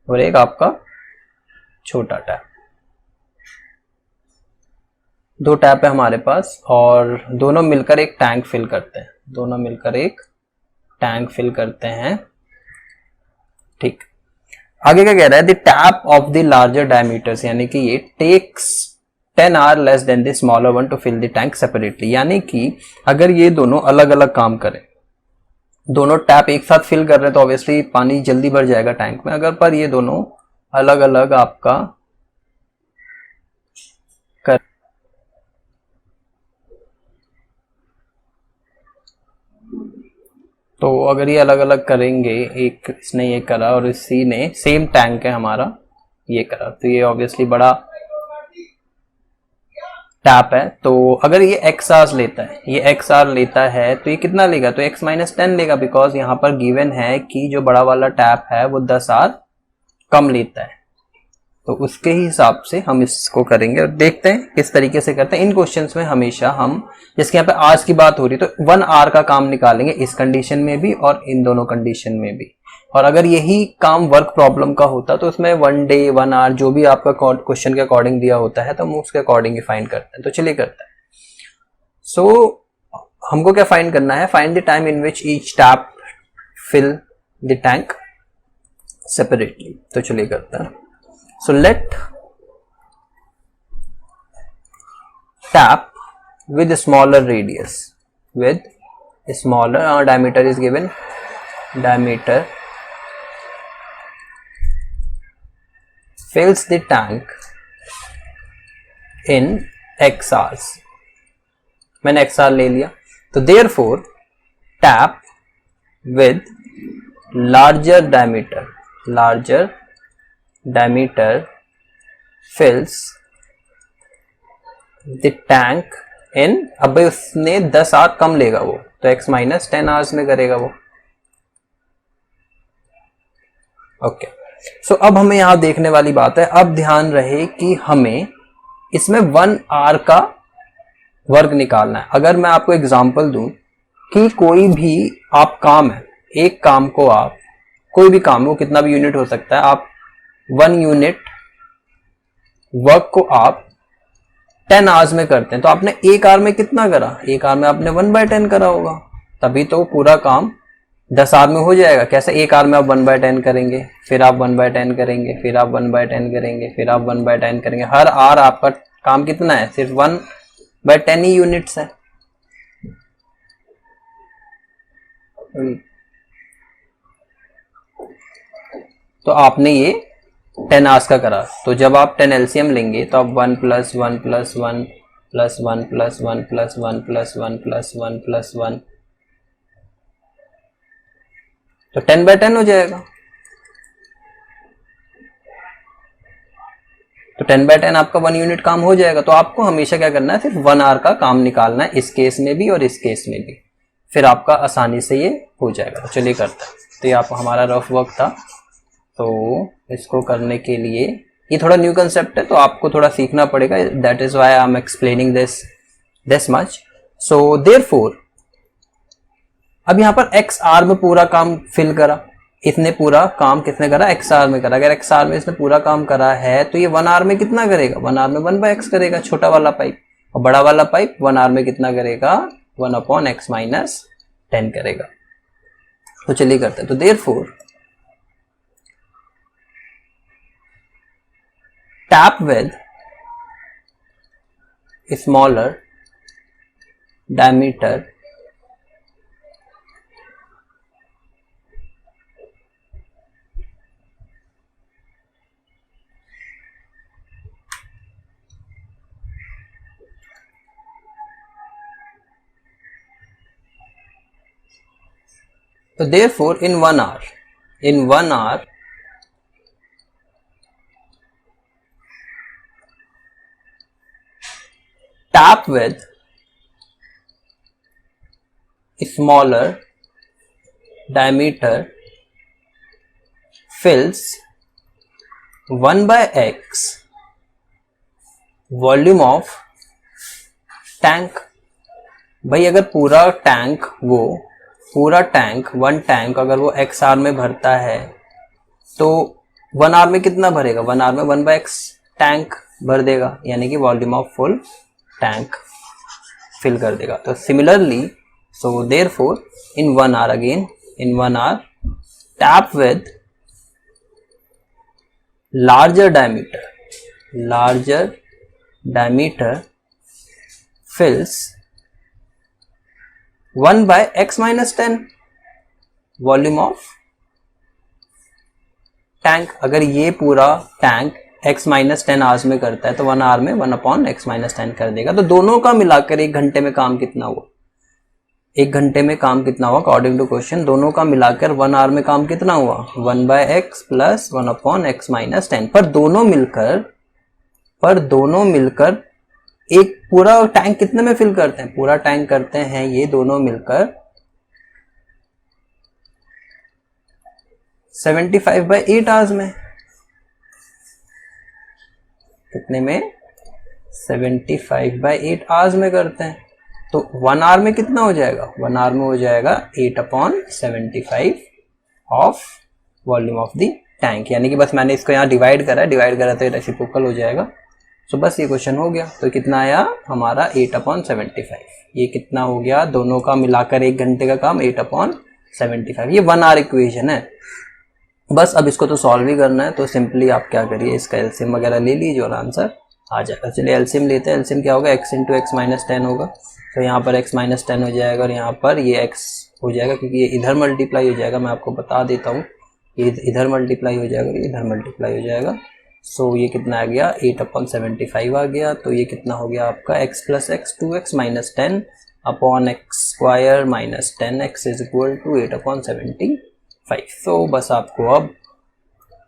और एक आपका छोटा टैप, दो टैप है हमारे पास और दोनों मिलकर एक टैंक फिल करते हैं, ठीक। आगे क्या कह रहा है, the tap of the larger diameters, यानी कि ये takes 10 hours less than the smaller one to fill the tank separately. यानी कि अगर ये दोनों अलग अलग काम करें, दोनों टैप एक साथ फिल कर रहे हैं तो ऑब्वियसली पानी जल्दी भर जाएगा टैंक में। अगर पर ये दोनों अलग अलग आपका कर, तो अगर ये अलग अलग करेंगे, एक इसने ये करा और इसी ने सेम टैंक है हमारा ये करा, तो ये ऑब्वियसली बड़ा टैप है। तो अगर ये x आवर्स लेता है, तो ये कितना लेगा, तो x - 10 लेगा बिकॉज यहाँ पर गिवन है कि जो बड़ा वाला टैप है वो 10 आवर कम लेता है। तो उसके ही हिसाब से हम इसको करेंगे और देखते हैं किस तरीके से करते हैं। इन क्वेश्चंस में हमेशा हम, जैसे यहाँ पे आवर्स की बात हो रही है, तो 1 आवर का काम निकालेंगे इस कंडीशन में भी और इन दोनों कंडीशन में भी। और अगर यही काम वर्क प्रॉब्लम का होता तो उसमें 1 डे 1 आवर जो भी आपका क्वेश्चन के अकॉर्डिंग दिया होता है तो हम उसके अकॉर्डिंग ही फाइंड करते हैं। तो चलिए करते हैं। सो हमको क्या फाइंड करना है, find the time in which each tap fill the tank separately. तो चलिए करते हैं। So let tap with smaller radius, with smaller diameter is given, diameter fills the tank in x hours। मैंने x hour ले लिया, तो therefore tap with larger diameter fills the tank इन, अब उसने 10 आवर कम लेगा वो, तो x - 10 आवर्स में करेगा वो। ओके, सो अब हमें यहां देखने वाली बात है, अब ध्यान रहे कि हमें इसमें 1 आवर का वर्क निकालना है। अगर मैं आपको एग्जांपल दूं कि कोई भी आप काम है, एक काम को आप, कोई भी काम, वो कितना भी यूनिट हो सकता है, आप 1 यूनिट वर्क को आप 10 आवर्स में करते हैं, तो आपने 1 आवर में कितना करा, 1 आवर में आपने 1/10 करा होगा, तभी तो पूरा काम 10 आवर में हो जाएगा। कैसे, 1 आवर में आप 1/10 करेंगे, फिर आप 1/10 करेंगे, फिर आप 1/10 करेंगे, फिर आप 1/10 करेंगे। हर आवर आपका काम कितना है, सिर्फ बाय 10 ही यूनिट्स है। तो आपने ये 10 आवर्स का करा, तो जब आप 10 एलसीएम लेंगे तो आप 1 plus 1 plus 1 plus 1 plus 1 plus 1 plus 1 plus 1 plus 1, तो 10/10 हो जाएगा। तो 10/10 आपका 1 यूनिट काम हो जाएगा। तो आपको हमेशा क्या करना है, सिर्फ 1 आवर का काम निकालना है, इस केस में भी और इस केस में भी, फिर आपका आसानी से ये हो जाएगा। तो चलिए करते हैं। तो ये आप हमारा रफ वर्क था। तो इसको करने के लिए ये थोड़ा न्यू कंसेप्ट है, तो आपको थोड़ा सीखना पड़ेगा, that is why I am explaining this much. So therefore अब यहाँ पर एक्स आर में पूरा काम फिल करा, इसने पूरा काम किसने करा, एक्स आर में करा। अगर एक्स आर में इसने पूरा काम करा है तो ये 1 आवर में कितना करेगा, 1 आवर में 1/x करेगा, छोटा वाला पाइप, और बड़ा वाला पाइप 1 आवर में कितना करेगा, 1/x-10 करेगा। तो चलिए करते हैं। तो therefore tap with smaller diameter so therefore in 1 hour tap with smaller diameter fills 1/x volume of tank. भाई अगर पूरा टैंक 1 टैंक अगर वो x आवर में भरता है तो 1 आवर में कितना भरेगा, 1 आवर में 1/x टैंक भर देगा, यानी कि volume of full tank fill कर देगा। तो similarly so therefore in 1 hour again in 1 hour tap with larger diameter fills 1/x-10 volume of tank. अगर ये पूरा टैंक x-10 आवर्स में करता है तो 1 आवर में 1/x-10 कर देगा। तो दोनों का मिलाकर 1 घंटे में काम कितना हुआ, 1 घंटे में काम कितना हुआ अकॉर्डिंग टू क्वेश्चन, दोनों का मिलाकर 1 आवर में काम कितना हुआ, 1/x प्लस 1/x-10। पर दोनों मिलकर एक पूरा टैंक कितने में फिल करते हैं, पूरा टैंक करते हैं ये दोनों मिलकर 75/8 आवर्स में। कितने में, 75/8 आवर्स में करते हैं। तो 1 आवर में कितना हो जाएगा, 1 आवर में हो जाएगा 8/75 of volume of the tank, यानी कि बस मैंने इसको यहाँ डिवाइड करा तो ये रेसिप्रोकल हो जाएगा। सो बस ये क्वेश्चन हो गया। तो कितना आया हमारा 8/75, ये कितना हो गया, दोनों का मिलाकर 1 घंटे का काम 8/75। ये 1 आवर इक्वेशन है। बस अब इसको तो सॉल्व ही करना है, तो सिंपली आप क्या करिए, इसका एलसीएम वगैरह ले लीजिए और आंसर आ जाएगा। चलिए एलसीएम लेते हैं। एलसीएम क्या होगा, x × x-10 होगा। तो यहाँ पर x-10 हो जाएगा और यहाँ पर ये x हो जाएगा, क्योंकि ये इधर मल्टीप्लाई हो जाएगा। मैं आपको बता देता हूँ, ये इधर मल्टीप्लाई हो जाएगा, ये इधर मल्टीप्लाई हो जाएगा। सो ये कितना आ गया, 8/75 आ गया। तो ये कितना हो गया आपका, x + x 2x-10 upon x² - 10x is equal to 8/75। तो बस आपको अब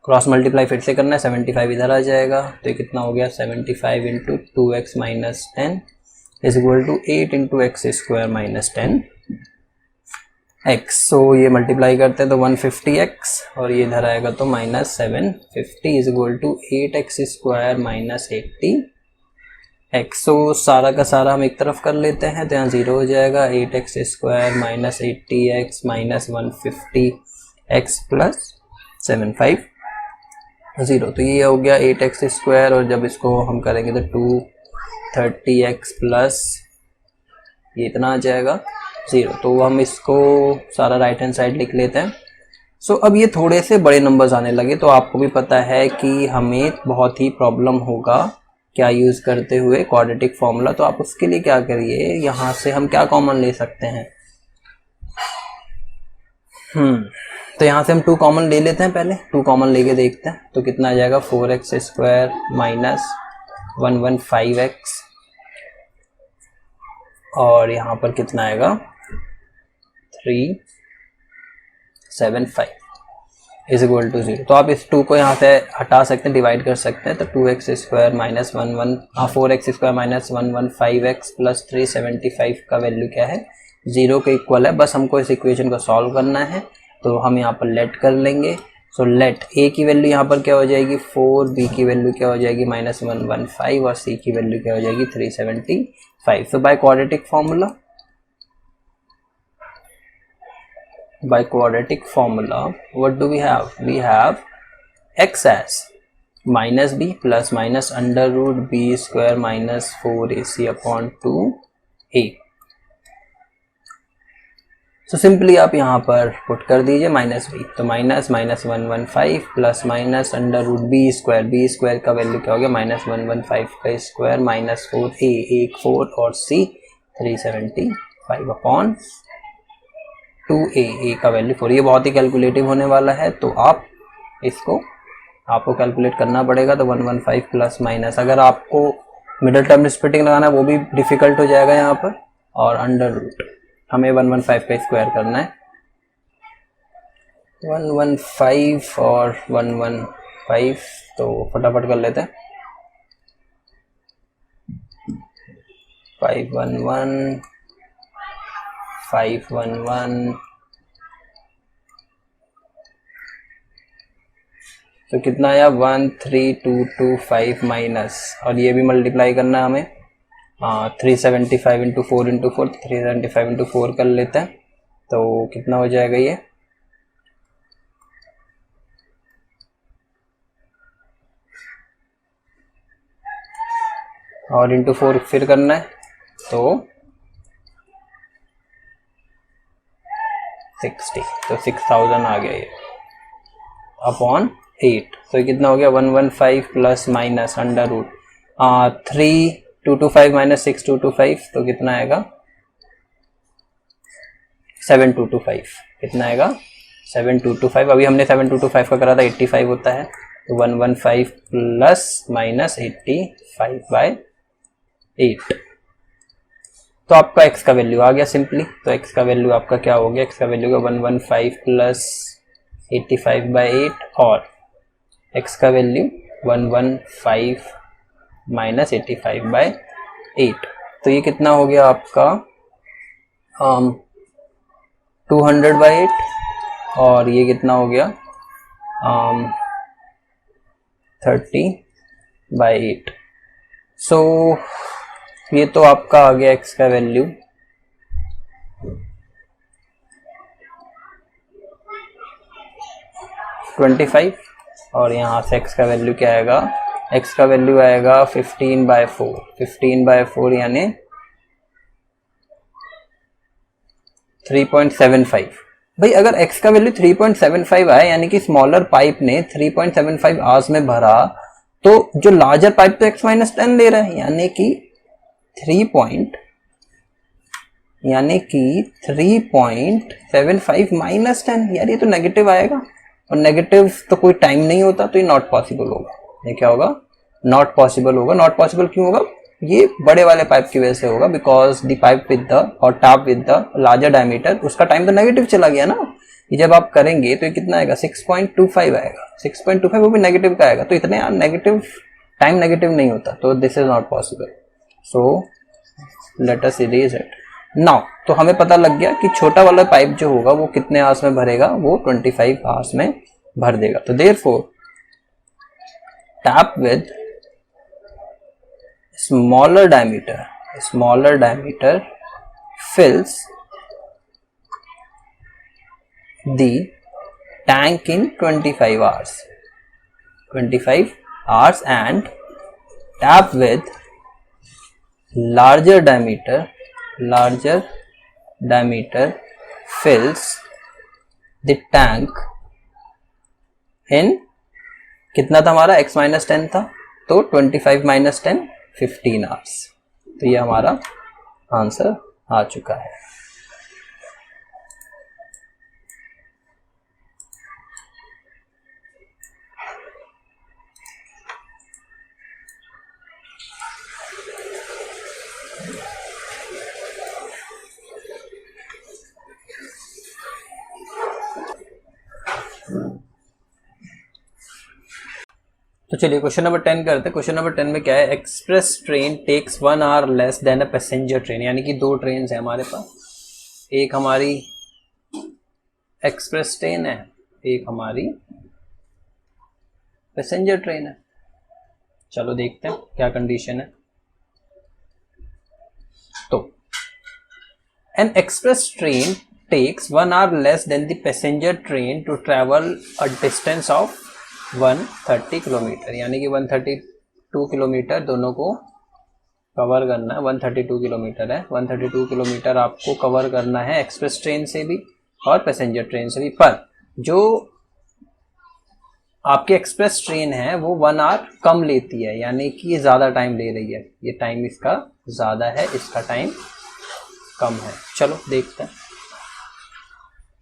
क्रॉस मल्टीप्लाई फिर से करना है, 75 इधर आ जाएगा। तो ये कितना हो गया, 75 × 2x - 10 is equal to 8 × x² - 10x। सो ये मल्टीप्लाई करते हैं तो 150x और ये इधर आएगा तो -750 is equal to 8x² - 80x। सो सारा का सारा हम एक तरफ कर लेते हैं, तो यहाँ 0 हो जाएगा, 8x² - 80x - 150x प्लस 75 0। तो ये हो गया 8x² और जब इसको हम करेंगे तो 230x प्लस ये इतना आ जाएगा 0। तो हम इसको सारा राइट हैंड साइड लिख लेते हैं। सो अब ये थोड़े से बड़े नंबर्स आने लगे, तो आपको भी पता है कि हमें बहुत ही प्रॉब्लम होगा क्या यूज़ करते हुए, क्वाड्रेटिक फॉर्मूला। तो आप उसके लिए क्या करिए, यहाँ से हम क्या कॉमन ले सकते हैं, तो यहाँ से हम 2 कॉमन ले लेते हैं, पहले 2 कॉमन लेके देखते हैं तो कितना आ जाएगा, 4x स्क्वायर माइनस 115x और यहाँ पर कितना आएगा 375 इज इक्वल टू 0। तो आप इस 2 को यहाँ से हटा सकते हैं, डिवाइड कर सकते हैं। तो 2x square minus 4x square minus 115x plus 375 का वैल्यू क्या है, 0 के इक्वल है। बस हमको इस इक्वेशन को सॉल्व करना है, तो हम यहाँ पर लेट कर लेंगे। सो लेट a की वैल्यू यहाँ पर क्या हो जाएगी 4, b की वैल्यू क्या हो जाएगी माइनस 115 और c की वैल्यू क्या हो जाएगी 375। So by quadratic formula, by quadratic formula what do we have, we have x as minus b plus minus under root b square minus 4ac upon 2a। So simply आप यहाँ पर put कर दीजिए minus b, तो minus 115 plus minus under root b square का value क्या हो गया माइनस 115 का स्क्वायर माइनस 4a 1 4 और c 375 अपॉन 2a का वैल्यू 4। ये बहुत ही कैलकुलेटिव होने वाला है, तो आप इसको आपको कैलकुलेट करना पड़ेगा। तो 115 प्लस माइनस, अगर आपको मिडिल टर्म स्प्लिटिंग लगाना है वो भी डिफिकल्ट हो जाएगा यहाँ पर, और अंडर रूट हमें 115 का स्क्वायर करना है, 115 और 115 तो फटाफट कर लेते हैं, 511 511 तो कितना आया 13225 माइनस, और ये भी मल्टीप्लाई करना है हमें 375 इंटू 4 इंटू 4, 375 इंटू 4 कर लेते हैं तो कितना हो जाएगा ये, और इंटू 4 फिर करना है तो 60, तो 6000 आ गया ये अपॉन 8। तो कितना हो गया 115 plus minus under root 3225 minus 6225 तो कितना आएगा 7225, कितना आएगा 7225। अभी हमने 7225 का करा था 85 होता है, तो 115 प्लस माइनस 85 बाय 8, तो आपका x का वैल्यू आ गया सिंपली। तो x का वैल्यू आपका क्या हो गया, x का वैल्यू का 115 प्लस 85 बाय 8 और x का वैल्यू 115 माइनस 85 बाय 8, तो ये कितना हो गया आपका 200 बाय 8 और ये कितना हो गया 30 बाय 8। सो ये तो आपका आ गया x का वैल्यू 25 और यहाँ से x का वैल्यू क्या आएगा, x का वैल्यू आएगा 15 बाय 4, 15 बाय 4 यानी 3.75। भाई अगर x का वैल्यू 3.75 आए यानी कि स्मॉलर पाइप ने 3.75 आवर्स में भरा, तो जो लार्जर पाइप तो x माइनस 10 ले रहा है, यानी कि 3.75 माइनस 10, यार ये तो नेगेटिव आएगा, और नेगेटिव तो कोई टाइम नहीं होता, तो ये नॉट पॉसिबल होगा। ये क्या होगा, नॉट पॉसिबल होगा। नॉट पॉसिबल क्यों होगा, ये बड़े वाले पाइप की वजह से होगा, because the pipe with the और tap with the larger diameter, उसका टाइम तो नेगेटिव चला गया ना। ये जब आप करेंगे तो ये कितना आएगा 6.25 आएगा, 6.25 वो भी नेगेटिव का आएगा, तो इतने नेगेटिव टाइम नेगेटिव नहीं होता, तो this is not possible. So let us erase it now. तो हमें पता लग गया कि छोटा वाला पाइप जो होगा वो कितने आवर्स में भरेगा, वो 25 आवर्स में भर देगा। तो therefore tap with smaller diameter fills the tank in 25 hours and tap with larger diameter fills the tank in, कितना था हमारा x minus 10 था, तो 25 माइनस 10 15 आवर्स। तो ये हमारा आंसर आ चुका है। तो चलिए क्वेश्चन नंबर 10 करते हैं। क्वेश्चन नंबर 10 में क्या है, express train takes 1 hour less than a passenger train. यानी कि दो ट्रेन है हमारे पास, एक हमारी एक्सप्रेस ट्रेन है, एक हमारी पैसेंजर ट्रेन है। चलो देखते हैं क्या कंडीशन है। तो an express train takes 1 hour less than the passenger train to travel a distance of 130 kilometre. यानी कि 132 किलोमीटर दोनों को कवर करना है। 132 किलोमीटर है, 132 किलोमीटर आपको कवर करना है एक्सप्रेस ट्रेन से भी और पैसेंजर ट्रेन से भी। पर जो आपकी एक्सप्रेस ट्रेन है वो 1 आवर कम लेती है, यानी कि ये ज़्यादा टाइम ले रही है। ये टाइम इसका ज़्यादा है, इसका टाइम कम है। चलो देखते हैं।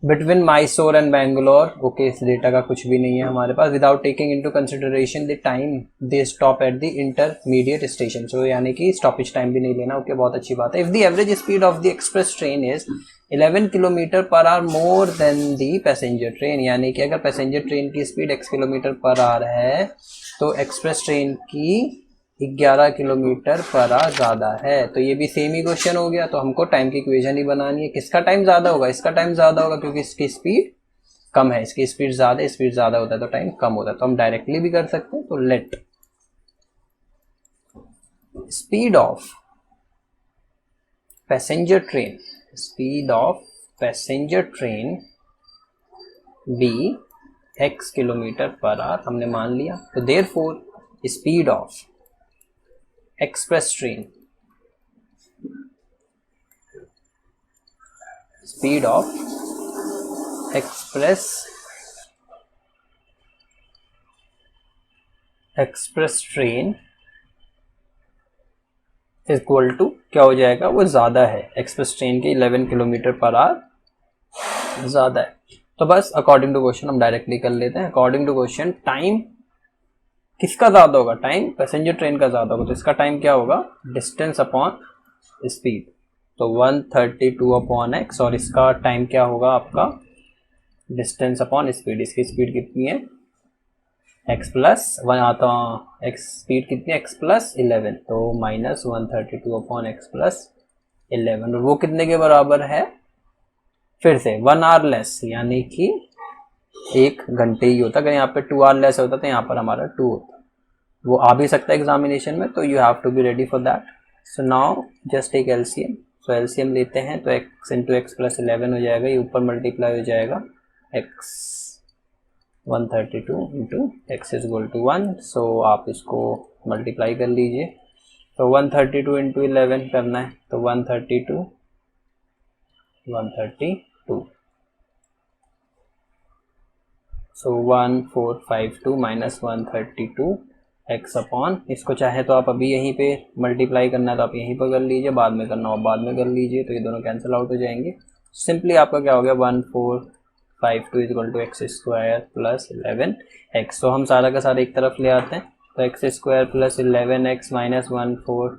Between Mysore and Bangalore, okay इस डेटा का कुछ भी नहीं है हमारे पास। Without taking into consideration the time they stop at the intermediate station. So यानी कि स्टॉपेज टाइम भी नहीं लेना, ओके बहुत अच्छी बात है। If the average speed of the express train is 11 kilometre per hour more than the passenger train. यानी कि अगर पैसेंजर ट्रेन की speed x kilometre per our है तो एक्सप्रेस ट्रेन की 11 किलोमीटर पर आवर ज़्यादा है। तो ये भी सेम ही क्वेश्चन हो गया। तो हमको टाइम की इक्वेशन ही बनानी है। किसका टाइम ज़्यादा होगा, इसका टाइम ज़्यादा होगा क्योंकि इसकी स्पीड कम है, इसकी स्पीड ज़्यादा, स्पीड ज़्यादा होता है तो टाइम कम होता है। तो हम डायरेक्टली भी कर सकते हैं। तो let speed of passenger train, speed of passenger train be x kilometre per hour हमने मान लिया। तो therefore speed of express train, speed of express train equal to क्या हो जाएगा, वो ज़्यादा है एक्सप्रेस ट्रेन के 11 किलोमीटर पर आवर ज़्यादा है। तो बस अकॉर्डिंग टू क्वेश्चन हम डायरेक्टली कर लेते हैं। अकॉर्डिंग टू क्वेश्चन टाइम किसका ज़्यादा होगा, टाइम पैसेंजर ट्रेन का ज़्यादा होगा। तो इसका टाइम क्या होगा, डिस्टेंस अपॉन स्पीड। तो 132 अपॉन एक्स, और इसका टाइम क्या होगा आपका, डिस्टेंस अपॉन स्पीड। इसकी स्पीड कितनी है एक्स प्लस वन आता, एक्स स्पीड कितनी है एक्स प्लस 11, तो माइनस 132 अपॉन एक्स प्लस 11। और वो कितने के बराबर है, फिर से 1 आवर लेस, यानी कि 1 घंटे ही होता। अगर यहाँ पे 2 आवर लेस होता तो यहाँ पर हमारा 2 होता। वो आ भी सकता है एग्जामिनेशन में, तो you have to be ready for that. So now just take LCM. So LCM लेते हैं तो x इंटू एक्स प्लस 11 हो जाएगा, ये ऊपर मल्टीप्लाई हो जाएगा x 132 into x is equal to 1। So आप इसको मल्टीप्लाई कर लीजिए। तो 132 इंटू 11 करना है, तो 132 सो 1452 माइनस 132 एक्स अपॉन, इसको चाहे तो आप अभी यहीं पे मल्टीप्लाई करना है तो आप यहीं पर कर लीजिए, बाद में करना हो बाद में कर लीजिए। तो ये दोनों कैंसिल आउट हो जाएंगे। सिंपली आपका क्या हो गया, 1452 is equal to x square plus 11 x. तो हम सारा का सारा एक तरफ ले आते हैं, तो x square plus 11 x minus 14,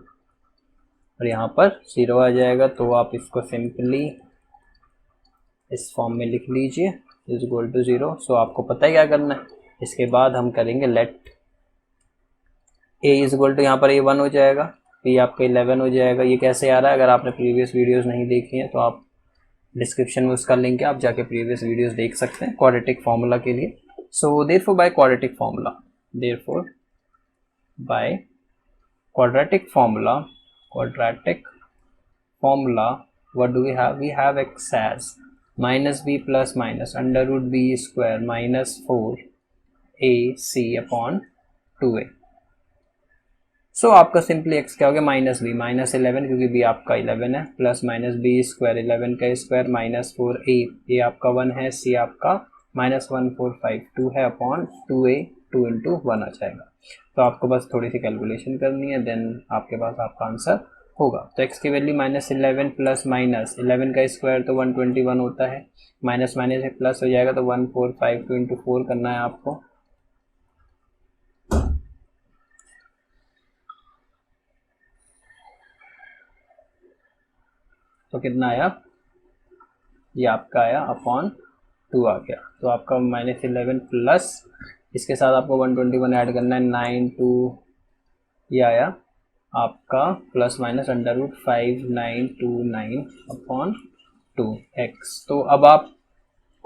और यहाँ पर 0 आ जाएगा। तो आप इसको सिंपली इस फॉर्म में लिख लीजिए, इज इक्वल टू 0। सो आपको पता है क्या करना है। इसके बाद हम करेंगे let a is equal to, यहाँ पर ये 1 हो जाएगा, ये आपका 11 हो जाएगा। ये कैसे आ रहा है, अगर आपने प्रीवियस वीडियोस नहीं देखी हैं तो आप डिस्क्रिप्शन में उसका लिंक है, आप जाके प्रीवियस वीडियोस देख सकते हैं क्वाड्रेटिक फार्मूला के लिए। So therefore by quadratic formula, therefore by quadratic formula, what do we have, we have x as minus b plus minus under root b square minus 4ac upon 2a। सो आपका simply x क्या हो गया, minus B minus 11 क्योंकि b आपका 11 है, plus minus b square 11 का square minus 4a, ये आपका 1 है, c आपका माइनस 1452 है अपॉन 2a, 2 इंटू 1 आ जाएगा। तो आपको बस थोड़ी सी कैलकुलेशन करनी है, देन आपके पास आपका आंसर होगा। तो x की वैल्यू -11 प्लस माइनस 11 का स्क्वायर तो 121 होता है, माइनस माइनस से प्लस हो जाएगा तो 1452 इंटू 4 करना है आपको। तो कितना आया, ये आपका आया अपॉन 2 आ गया। तो आपका -11 प्लस इसके साथ आपको 121 ऐड करना है, 9 2 ये आया आपका प्लस माइनस √5929 अपॉन 2x। तो अब आप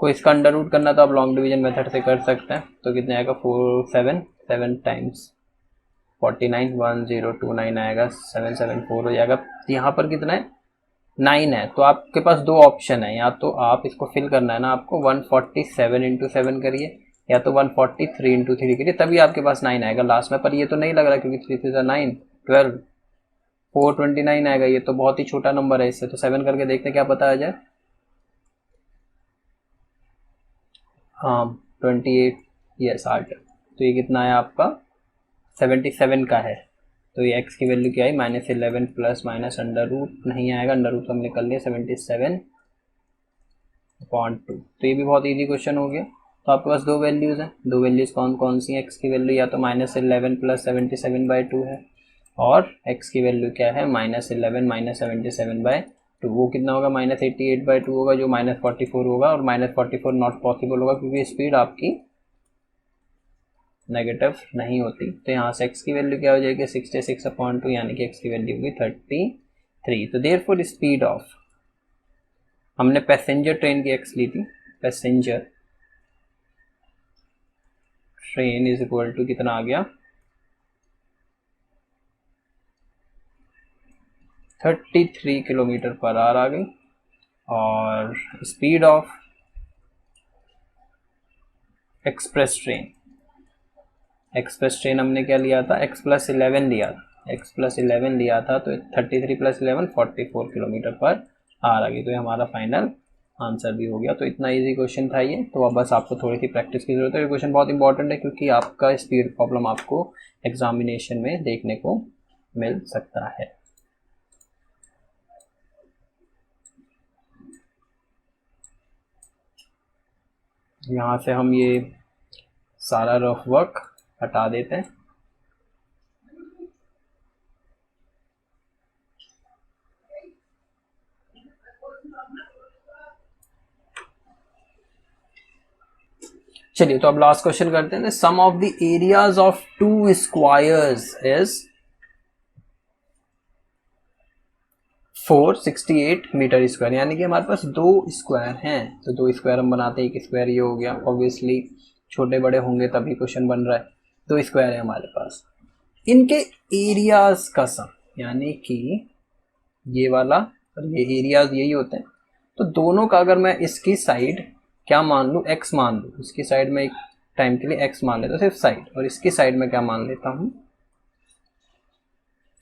को इसका अंडर रूट करना तो आप लॉन्ग डिवीजन मेथड से कर सकते हैं। तो कितने आएगा 7 टाइम्स 49 1029 आएगा, 774 हो जाएगा। यहाँ पर कितना है 9 है, तो आपके पास दो ऑप्शन है, या तो आप इसको फिल करना है ना आपको 147 इंटू 7 करिए, या तो 143 इंटू 3 करिए, तभी आपके पास 9 आएगा लास्ट में। पर ये तो नहीं लग रहा क्योंकि 3 3 9 12 429 आएगा, ये तो बहुत ही छोटा नंबर है इससे। तो 7 करके देखते हैं क्या पता आ जाए। हाँ 28, यस 8। तो ये कितना है आपका 77 का है। तो ये x की वैल्यू क्या है -11 प्लस माइनस अंडर रूट नहीं आएगा, अंडर रूट हमने कर लिया 77/2। तो ये भी बहुत इजी क्वेश्चन हो गया। तो आपके पास दो वैल्यूज़ हैं, दो वैल्यूज़ कौन कौन सी हैं। x की वैल्यू या तो -11 प्लस 77/2 है, और x की वैल्यू क्या है -11 माइनस 77/2। वो कितना होगा -88/2 होगा, जो -44 होगा, और -44 नॉट पॉसिबल होगा क्योंकि स्पीड आपकी नेगेटिव नहीं होती। तो यहाँ से x की वैल्यू क्या हो जाएगी 66/2, यानी कि x की वैल्यू होगी 33। तो देयरफॉर स्पीड ऑफ, हमने पैसेंजर ट्रेन की x ली थी, passenger train is equal to कितना आ गया 33 किलोमीटर पर आवर आ गई। और स्पीड ऑफ एक्सप्रेस ट्रेन हमने क्या लिया था x+11 लिया था, x+11 लिया था, तो 33 + 11 44 किलोमीटर पर आवर आ गई। तो ये हमारा फाइनल आंसर भी हो गया। तो इतना इजी क्वेश्चन था ये। तो अब बस आपको थोड़ी सी प्रैक्टिस की जरूरत है। ये क्वेश्चन बहुत इंपॉर्टेंट है क्योंकि आपका स्पीड प्रॉब्लम आपको एग्जामिनेशन में देखने को मिल सकता है। यहाँ से हम ये सारा रफ वर्क हटा देते हैं। चलिए तो अब लास्ट क्वेश्चन करते हैं। Sum of the areas of 2 squares is 468 metre square, यानी कि हमारे पास दो स्क्वायर हैं। तो दो स्क्वायर हम बनाते हैं, एक स्क्वायर ये हो गया, ऑब्वियसली छोटे बड़े होंगे तभी क्वेश्चन बन रहा है। दो स्क्वायर है हमारे पास, इनके एरियाज का सम, यानी कि ये वाला और ये एरियाज यही होते हैं। तो दोनों का अगर मैं इसकी साइड क्या मान लूँ x मान लूँ, इसकी साइड में एक टाइम के लिए x मान लेता हूँ सिर्फ साइड, और इसकी साइड में क्या मान लेता हूँ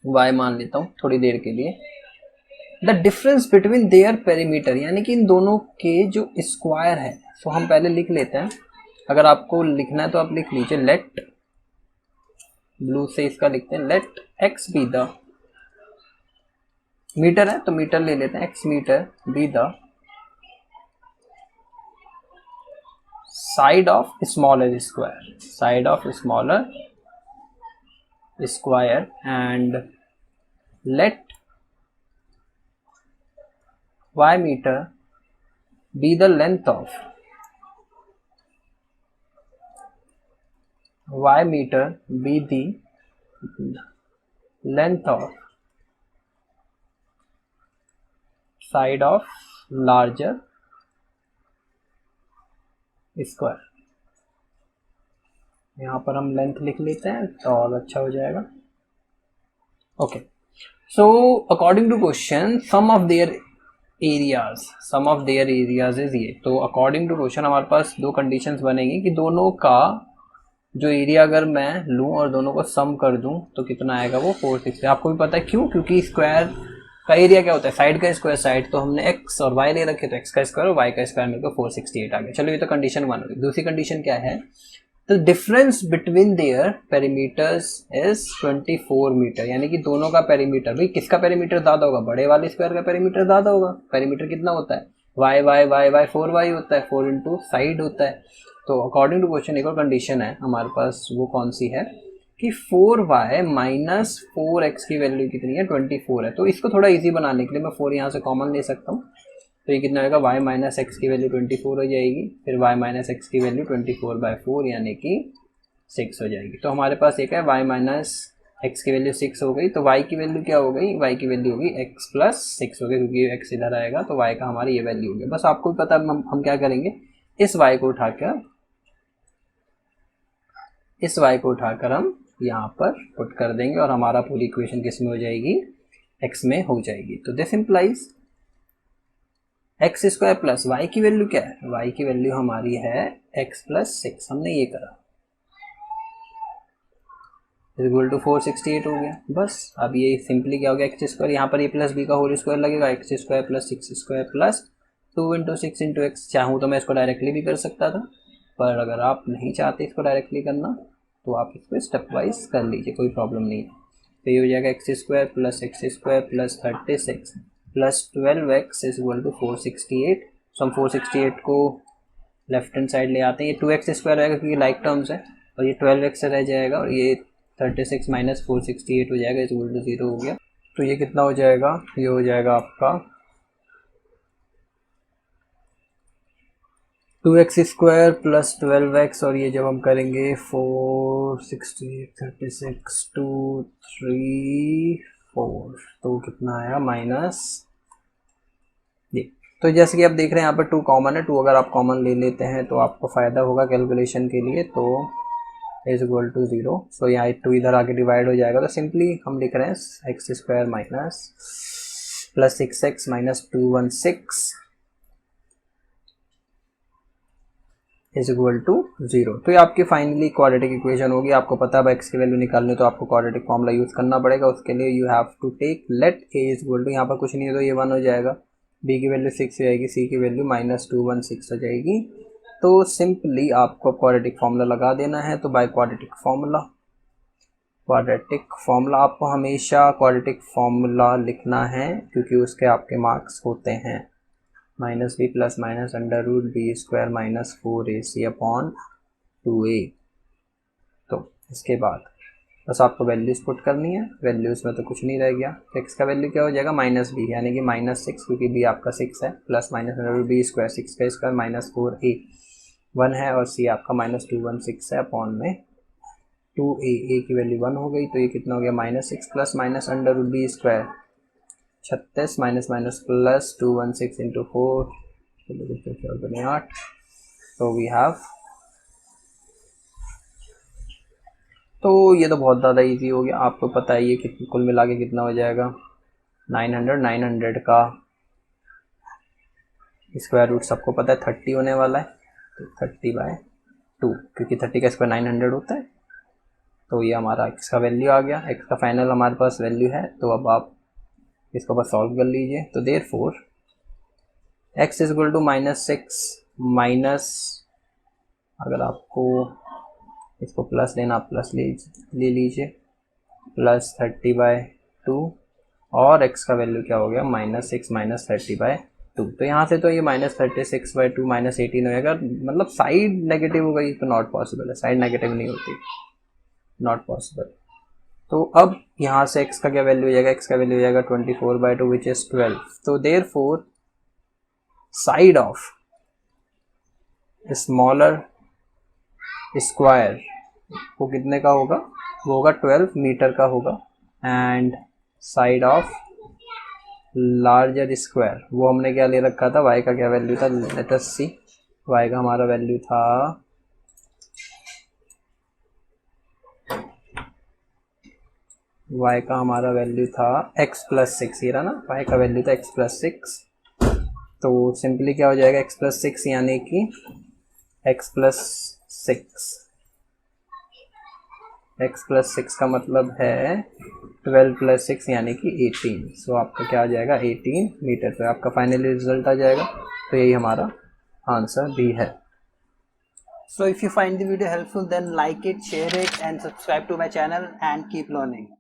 y मान लेता हूँ थोड़ी देर के लिए। The difference between there perimeter, यानी कि इन दोनों के जो स्क्वायर है, तो हम पहले लिख लेते हैं। अगर आपको लिखना है तो आप लिख लीजिए, लेट, ब्लू से इसका लिखते हैं, let x be the, metre है तो मीटर ले लेते हैं, x metre be the side of smaller square, side of smaller square, and let y meter be the length of, y meter be the length of side of larger square। यहाँ पर हम length लिख लेते हैं तो और अच्छा हो जाएगा। Okay, so according to question sum of their areas is ये। तो अकॉर्डिंग टू क्वेश्चन हमारे पास दो कंडीशंस बनेगी कि दोनों का जो एरिया अगर मैं लूँ और दोनों को सम कर दूँ तो कितना आएगा वो 460। आपको भी पता है क्यों, क्योंकि स्क्वायर का एरिया क्या होता है साइड का स्क्वायर, साइड तो हमने x और y ले रखे, तो x का स्क्वायर और y का स्क्वायर मिलकर 468 आ गया। चलो ये तो कंडीशन 1 होगी। दूसरी कंडीशन क्या है, तो difference between their perimeters is 24 metre, यानी कि दोनों का पेरीमीटर, भाई किसका पेरीमीटर ज़्यादा होगा, बड़े वाले स्क्वायर का पेरीमीटर ज़्यादा होगा। पेरीमीटर कितना होता है, Y Y Y Y 4y होता है, 4 इंटू साइड होता है। तो अकॉर्डिंग टू क्वेश्चन एक और कंडीशन है हमारे पास, वो कौन सी है कि 4y माइनस 4x की वैल्यू कितनी है, 24 है। तो इसको थोड़ा इजी बनाने के लिए मैं 4 यहाँ से कॉमन ले सकता हूँ, तो ये कितना होगा, y माइनस एक्स की वैल्यू 24 हो जाएगी, फिर y माइनस एक्स की वैल्यू 24/4 यानी कि 6 हो जाएगी। तो हमारे पास एक है y माइनस एक्स की वैल्यू 6 हो गई, तो y की वैल्यू क्या हो गई, y की वैल्यू होगी x प्लस 6 हो गई, क्योंकि x इधर आएगा तो y का हमारी ये वैल्यू हो गया। बस आपको भी पता है हम क्या करेंगे, इस y को उठाकर हम यहाँ पर पुट कर देंगे और हमारा पूरी इक्वेशन किस में हो जाएगी, x में हो जाएगी। तो this implies x square plus y की वैल्यू क्या है, वाई की वैल्यू हमारी है x प्लस 6, हमने ये करा, इक्वल टू 468 हो गया। बस अब ये सिंपली क्या हो गया, एक्स स्क्वायर, यहाँ पर ये प्लस बी का होल स्क्वायर लगेगा, x square plus 6 square plus 2 into 6 into x. चाहूँ तो मैं इसको डायरेक्टली भी कर सकता था, पर अगर आप नहीं चाहते इसको डायरेक्टली करना तो आप इसको स्टेप वाइज कर लीजिए, कोई प्रॉब्लम नहीं है। तो ये हो जाएगा x square plus 36 plus 12x is equal to 468। So हम 468 को लेफ्ट हैंड साइड ले आते हैं, ये 2x स्क्वायर रहेगा क्योंकि लाइक टर्म्स है, और ये 12x रह जाएगा, और ये 36 माइनस 468 हो जाएगा, इज इक्वल टू 0 हो गया। तो ये कितना हो जाएगा, ये हो जाएगा आपका 2x स्क्वायर प्लस 12x, और ये जब हम करेंगे 468 36 2 3 4, तो कितना आया माइनस ये। तो जैसे कि आप देख रहे हैं यहाँ पर 2 कॉमन है, 2 अगर आप कॉमन ले लेते हैं तो आपको फ़ायदा होगा कैलकुलेशन के लिए, तो इज इक्वल टू 0। सो यहाँ 2 इधर आके डिवाइड हो जाएगा, तो सिंपली हम लिख रहे हैं x square minus plus 6x minus 216 is equal to 0। तो ये आपकी फाइनली क्वाड्रेटिक इक्वेशन होगी। आपको पता है एक्स की वैल्यू निकालनी तो आपको क्वाड्रेटिक फॉर्मूला यूज़ करना पड़ेगा, उसके लिए you have to take let a is equal to, यहाँ पर कुछ नहीं है तो ये 1 हो जाएगा, बी की वैल्यू 6 हो जाएगी, सी की वैल्यू माइनस 216 हो जाएगी। तो सिंपली आपको क्वाड्रेटिक फॉर्मूला लगा देना है। तो बाय क्वाड्रेटिक फॉर्मूला आपको हमेशा क्वाड्रेटिक फॉर्मूला लिखना है, क्योंकि उसके आपके मार्क्स होते हैं minus b plus minus under root b square minus 4ac upon 2a। तो इसके बाद बस आपको वैल्यूज पुट करनी है, वैल्यूज में तो कुछ नहीं रह गया। तो एक्स का वैल्यू क्या हो जाएगा, माइनस बी, यानी कि माइनस 6, क्योंकि बी आपका 6 है, plus minus under root b square 6 का स्क्वायर माइनस 4a 1 है, और सी आपका माइनस 216 है अपॉन में 2a की वैल्यू 1 हो गई। तो ये कितना हो गया, minus 6 plus minus under root b square 36 minus minus plus 216 into 4 8। तो वी हैव, तो ये तो बहुत ज़्यादा इजी हो गया। आपको पता है ये कुल मिला के कितना हो जाएगा, 900 का स्क्वायर रूट सबको पता है 30 होने वाला है, तो 30/2, क्योंकि 30 का स्क्वायर 900 होता है। तो ये हमारा एक्स का वैल्यू आ गया, एक्स का फाइनल हमारे पास वैल्यू है। तो अब आप इसको बस सॉल्व कर लीजिए। तो therefore x is equal to -6 minus, अगर आपको इसको प्लस लेना आप प्लस ले लीजिए, प्लस 30/2, और x का वैल्यू क्या हो गया, -6 माइनस 30/2। तो यहाँ से तो ये -36/2 -18 होगा, मतलब साइड नेगेटिव हो गई, तो नॉट पॉसिबल है, साइड नेगेटिव नहीं होती, नॉट पॉसिबल। तो अब यहाँ से x का क्या वैल्यू हो जाएगा, x का वैल्यू हो जाएगा 24/2 विच इज 12। तो therefore side of smaller square वो कितने का होगा, वो होगा 12 मीटर का होगा, and side of larger square वो हमने क्या ले रखा था, y का क्या वैल्यू था, लेट अस सी, y का हमारा वैल्यू था y का हमारा वैल्यू था x प्लस 6, ये रहा ना, y का वैल्यू था x प्लस 6। तो सिंपली क्या हो जाएगा, x प्लस 6 यानी कि x प्लस 6 का मतलब है 12 प्लस 6 यानी कि 18। सो आपका क्या आ जाएगा, 18 मीटर। तो आपका फाइनली रिजल्ट आ जाएगा। तो यही हमारा आंसर भी है। So if you find the video helpful, then like it, share it and subscribe to my channel and keep learning.